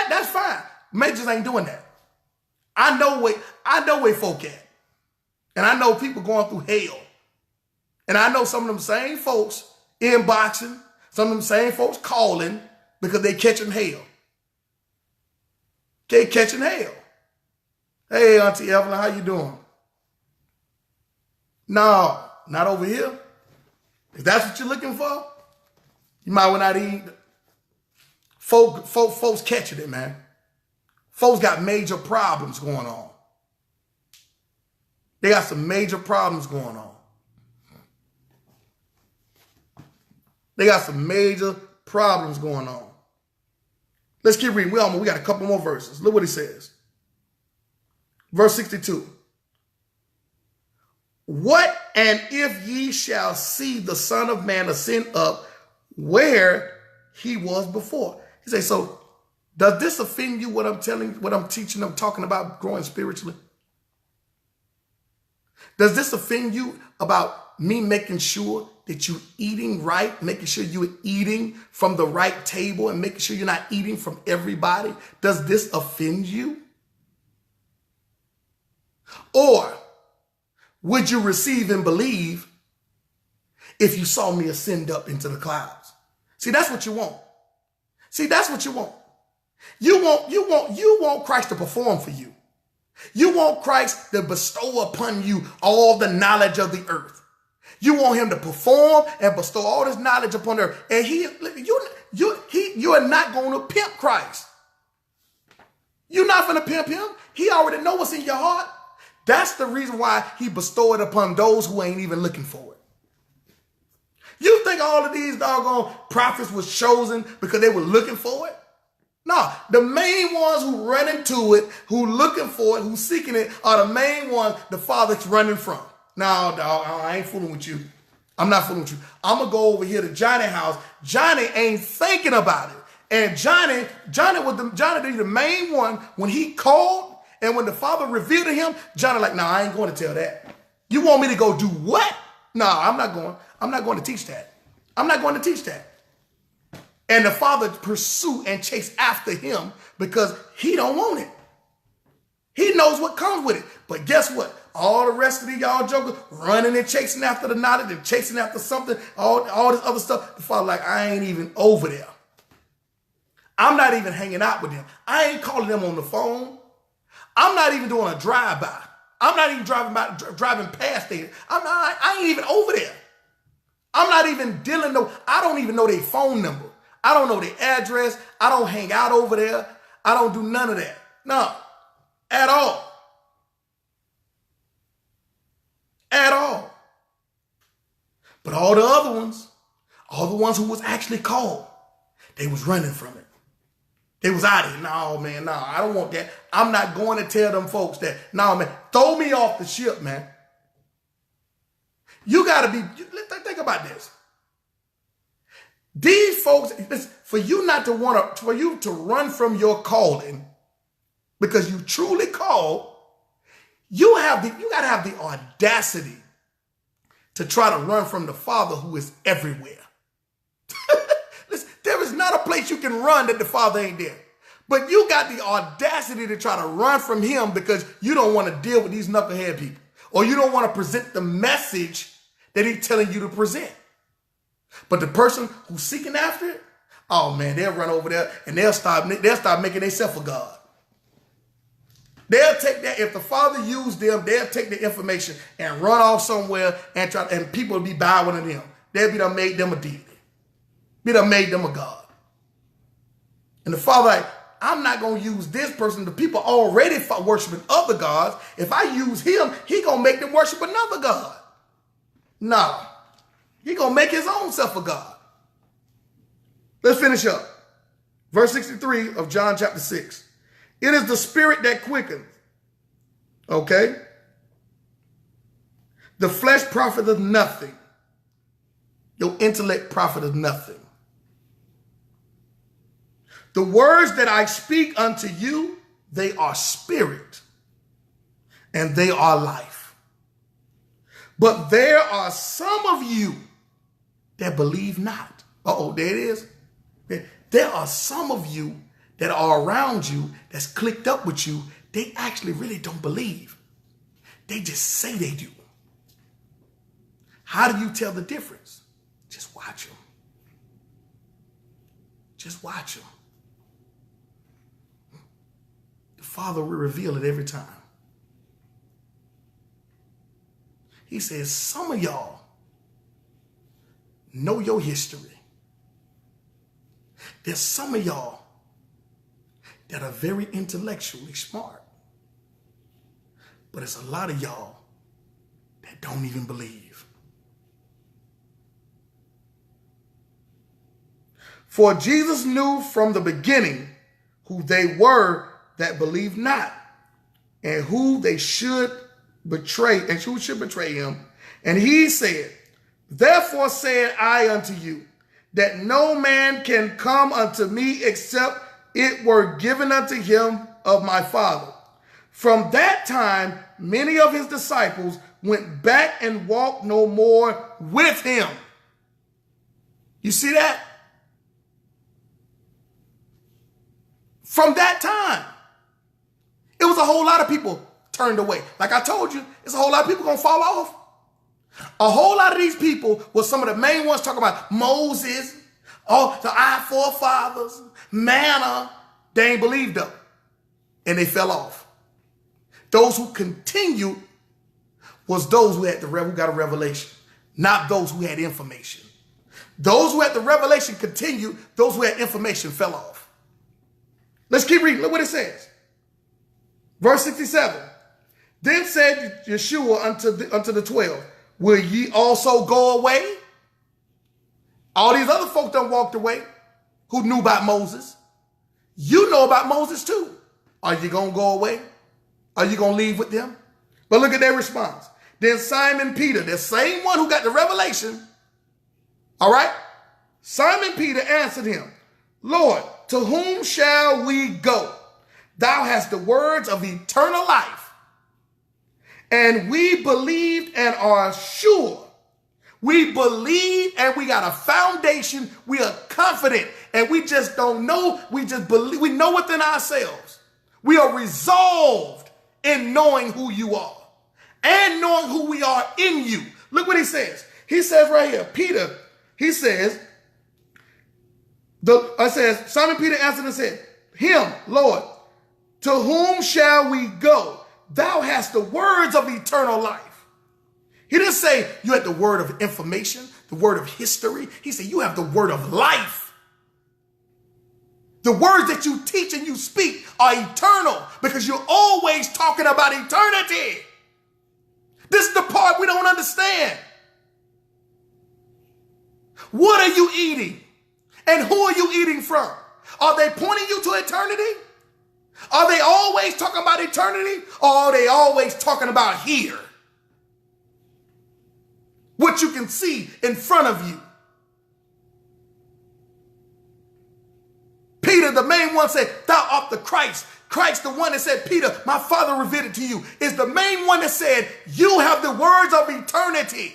That's fine. Majors ain't doing that. I know where folk at. And I know people going through hell. And I know some of them same folks inboxing, some of them same folks calling because they catching hell. They catching hell. Hey, Auntie Evelyn, how you doing? No, not over here. If that's what you're looking for, you might want not eat. Folks catching it, man. Folks got major problems going on. They got some major problems going on. They got some major problems going on. Let's keep reading. We got a couple more verses. Look what he says. Verse 62. What and if ye shall see the Son of Man ascend up where he was before? He says, so does this offend you, what I'm teaching, I'm talking about growing spiritually? Does this offend you about me making sure that you're eating right, making sure you're eating from the right table and making sure you're not eating from everybody? Does this offend you? Or would you receive and believe if you saw me ascend up into the clouds? See, that's what you want. See, that's what you want. You want Christ to perform for you. You want Christ to bestow upon you all the knowledge of the earth. You want him to perform and bestow all this knowledge upon earth. And you are not going to pimp Christ. You're not going to pimp him. He already knows what's in your heart. That's the reason why he bestowed it upon those who ain't even looking for it. You think all of these doggone prophets was chosen because they were looking for it? No, the main ones who run into it, who looking for it, who seeking it, are the main ones the Father's running from. No, dog, I ain't fooling with you. I'm not fooling with you. I'm going to go over here to Johnny's house. Johnny ain't thinking about it. And Johnny the main one when he called and when the Father revealed to him, Johnny like, no, I ain't going to tell that. You want me to go do what? No, I'm not going. I'm not going to teach that. I'm not going to teach that. And the Father pursue and chase after him because he don't want it. He knows what comes with it. But guess what? All the rest of these y'all jokers running and chasing after the knowledge and chasing after something, all this other stuff. The Father like, I ain't even over there. I'm not even hanging out with them. I ain't calling them on the phone. I'm not even doing a drive-by. I'm not even driving past there. I ain't even over there. I'm not even I don't even know their phone number. I don't know their address. I don't hang out over there. I don't do none of that. No, at all. At all. But all the other ones, all the ones who was actually called, they was running from it. They was out of here. No, man, no, I don't want that. I'm not going to tell them folks that, no, man, throw me off the ship, man. You got to be, think about this. These folks, for you to run from your calling because you truly called, you got to have the audacity to try to run from the Father who is everywhere. Listen, there is not a place you can run that the Father ain't there. But you got the audacity to try to run from him because you don't want to deal with these knucklehead people, or you don't want to present the message that he's telling you to present. But the person who's seeking after it, oh man, they'll run over there and they'll start making themselves a God. They'll take that, if the Father used them, they'll take the information and run off somewhere and people will be bowing to them. They'll be done made them a deity. Be done made them a God. And the Father, like, I'm not going to use this person. The people already worshiping other gods. If I use him, he going to make them worship another God. No. He going to make his own self a God. Let's finish up. Verse 63 of John chapter 6. It is the spirit that quickens. Okay? The flesh profiteth nothing. Your intellect profiteth nothing. The words that I speak unto you, they are spirit and they are life. But there are some of you that believe not. Uh-oh, there it is. There are some of you that are around you that's clicked up with you. They actually really don't believe. They just say they do. How do you tell the difference? Just watch them. Just watch them. The Father will reveal it every time. He says, some of y'all know your history. There's some of y'all that are very intellectually smart. But it's a lot of y'all that don't even believe. For Jesus knew from the beginning who they were that believed not, and who they should betray, and who should betray him. And he said, therefore said I unto you, that no man can come unto me except it were given unto him of my Father. From that time, many of his disciples went back and walked no more with him. You see that? From that time, it was a whole lot of people turned away. Like I told you, it's a whole lot of people going to fall off. A whole lot of these people were some of the main ones talking about Moses, our forefathers, manna. They ain't believed them. And they fell off. Those who continued was those who had who got a revelation, not those who had information. Those who had the revelation continued. Those who had information fell off. Let's keep reading. Look what it says. Verse 67. Then said Yeshua unto the 12, will ye also go away? All these other folk done walked away who knew about Moses. You know about Moses too. Are you going to go away? Are you going to leave with them? But look at their response. Then Simon Peter, the same one who got the revelation. All right. Simon Peter answered him, Lord, to whom shall we go? Thou hast the words of eternal life. And we believed and are sure. We believe and we got a foundation. We are confident and we just don't know. We just believe. We know within ourselves. We are resolved in knowing who you are and knowing who we are in you. Look what he says. He says right here, Peter, he says, Simon Peter answered and said, him, Lord, to whom shall we go? Thou hast the words of eternal life. He didn't say you had the word of information, the word of history. He said you have the word of life. The words that you teach and you speak are eternal because you're always talking about eternity. This is the part we don't understand. What are you eating? And who are you eating from? Are they pointing you to eternity? Are they always talking about eternity? Or are they always talking about here? What you can see in front of you. Peter, the main one, said, thou art the Christ. Christ, the one that said, Peter, my Father revealed it to you, is the main one that said, you have the words of eternity.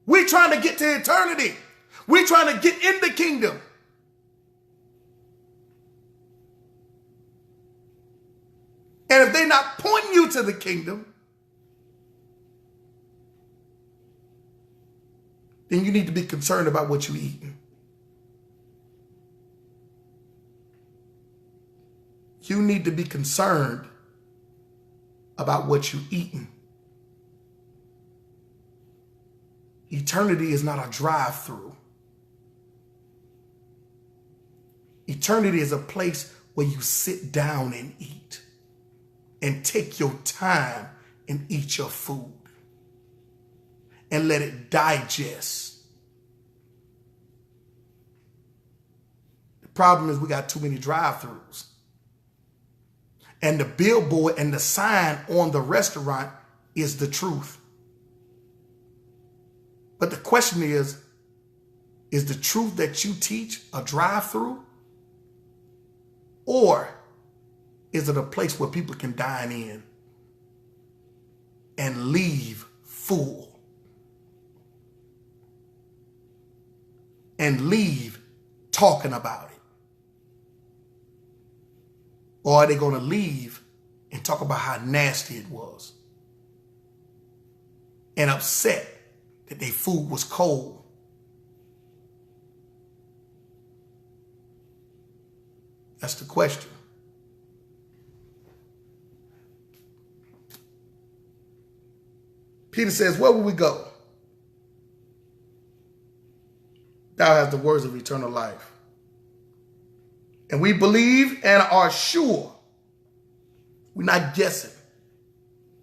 We're trying to get to eternity. We're trying to get in the kingdom. And if they're not pointing you to the kingdom, then you need to be concerned about what you're eating. You need to be concerned about what you're eating. Eternity is not a drive-through. Eternity is a place where you sit down and eat and take your time and eat your food and let it digest. The problem is we got too many drive-throughs. And the billboard and the sign on the restaurant is the truth. But the question is the truth that you teach a drive-through? Or is it a place where people can dine in and leave full? And leave talking about it? Or are they going to leave and talk about how nasty it was? And upset that their food was cold? That's the question. Peter says, where will we go? Thou hast the words of eternal life. And we believe and are sure. We're not guessing.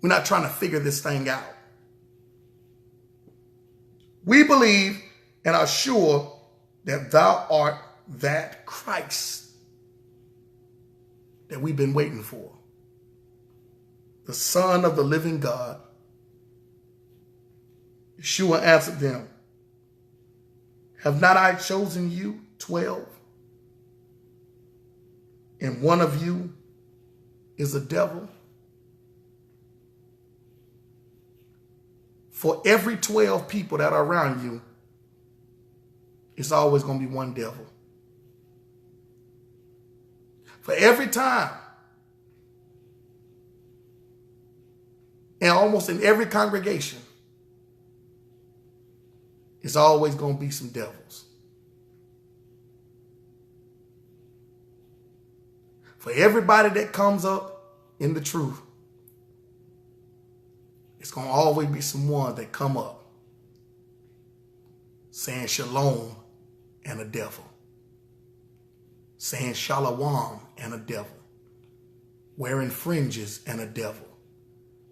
We're not trying to figure this thing out. We believe and are sure that thou art that Christ that we've been waiting for, the Son of the living God. Yeshua answered them, have not I chosen you 12? And one of you is a devil? For every 12 people that are around you, it's always going to be one devil. For every time, and almost in every congregation, it's always going to be some devils. For everybody that comes up in the truth, it's going to always be someone that come up saying shalom and a devil. Saying shalom and a devil. Wearing fringes and a devil.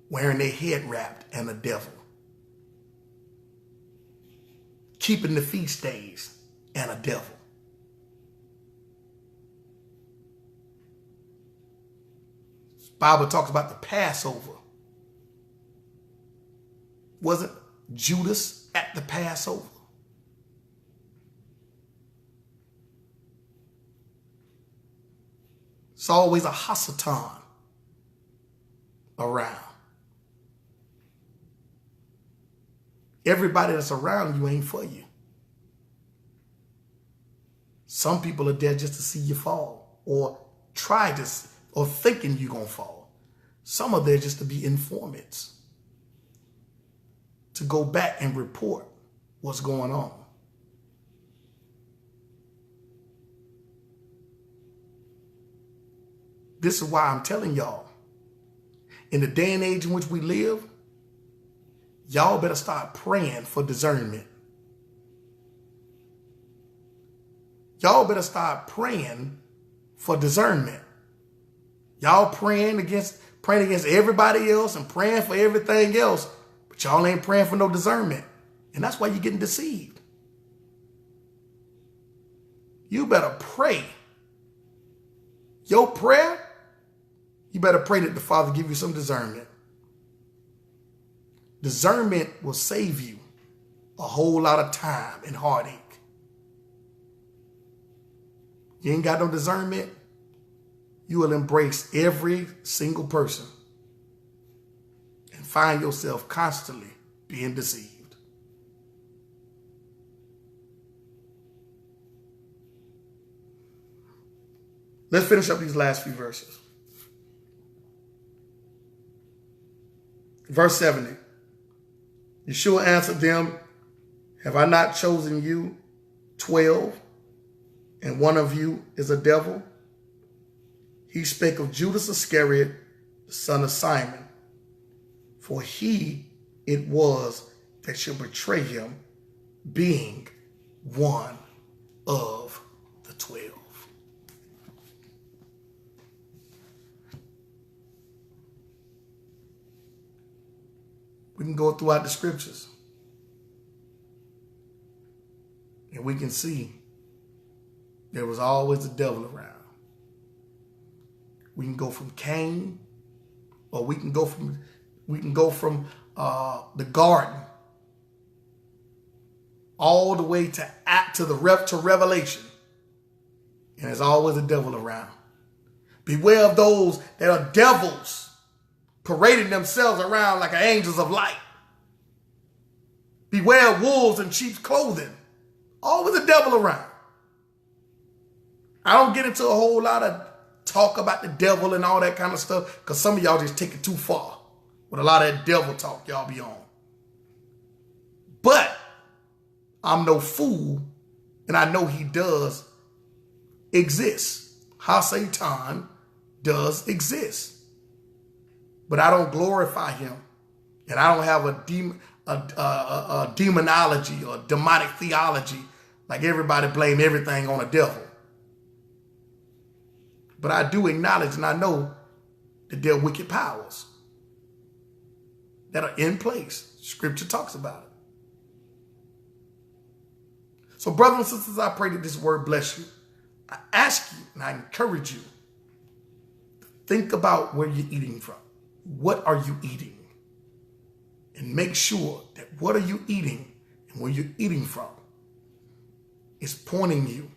Wearing their head wrapped and a devil. Keeping the feast days and a devil. The Bible talks about the Passover. Wasn't Judas at the Passover? It's always a Hasatan around. Everybody that's around you ain't for you. Some people are there just to see you fall or or thinking you're going to fall. Some are there just to be informants, to go back and report what's going on. This is why I'm telling y'all, in the day and age in which we live, y'all better start praying for discernment. Y'all better start praying for discernment. Y'all praying against everybody else and praying for everything else, but y'all ain't praying for no discernment. And that's why you're getting deceived. You better pray. Your prayer, you better pray that the Father give you some discernment. Discernment will save you a whole lot of time and heartache. You ain't got no discernment, you will embrace every single person and find yourself constantly being deceived. Let's finish up these last few verses. Verse 70. Yeshua answered them, have I not chosen you 12, and one of you is a devil? He spake of Judas Iscariot, the son of Simon, for he it was that should betray him, being one of the 12. We can go throughout the scriptures and we can see there was always the devil around. We can go from Cain, or we can go from the garden all the way to Revelation, and there's always a devil around. Beware of those that are devils, parading themselves around like angels of light. Beware of wolves in sheep's clothing. Always a devil around. I don't get into a whole lot of talk about the devil and all that kind of stuff, because some of y'all just take it too far with a lot of that devil talk y'all be on. But I'm no fool, and I know he does exist. Ha-Satan does exist. But I don't glorify him, and I don't have a demonology or demonic theology like everybody blame everything on a devil. But I do acknowledge and I know that there are wicked powers that are in place. Scripture talks about it. So brothers and sisters, I pray that this word bless you. I ask you and I encourage you to think about where you're eating from. What are you eating? And make sure that what are you eating and where you're eating from is pointing you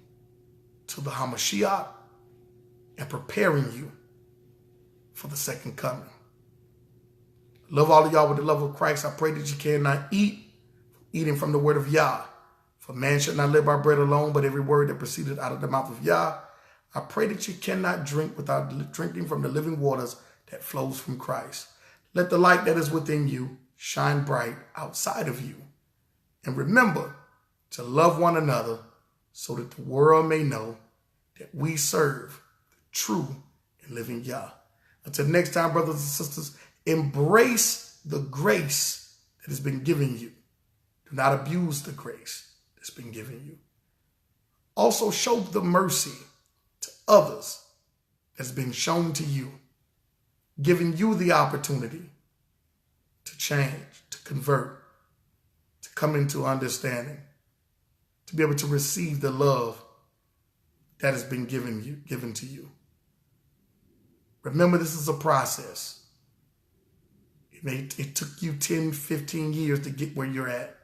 to the HaMashiach and preparing you for the second coming. Love all of y'all with the love of Christ. I pray that you cannot eating from the word of Yah. For man should not live by bread alone, but every word that proceeded out of the mouth of Yah. I pray that you cannot drink without drinking from the living waters that flows from Christ. Let the light that is within you shine bright outside of you. And remember to love one another so that the world may know that we serve the true and living Yah. Until next time, brothers and sisters, embrace the grace that has been given you. Do not abuse the grace that's been given you. Also show the mercy to others that's been shown to you, giving you the opportunity to change, to convert, to come into understanding, to be able to receive the love that has been given to you. Remember, this is a process. It took you 10, 15 years to get where you're at.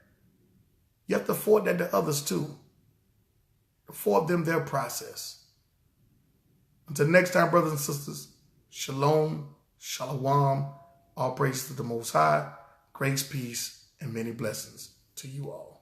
You have to afford that to others too. Afford them their process. Until next time, brothers and sisters, shalom, shalom, all praise to the Most High, grace, peace, and many blessings to you all.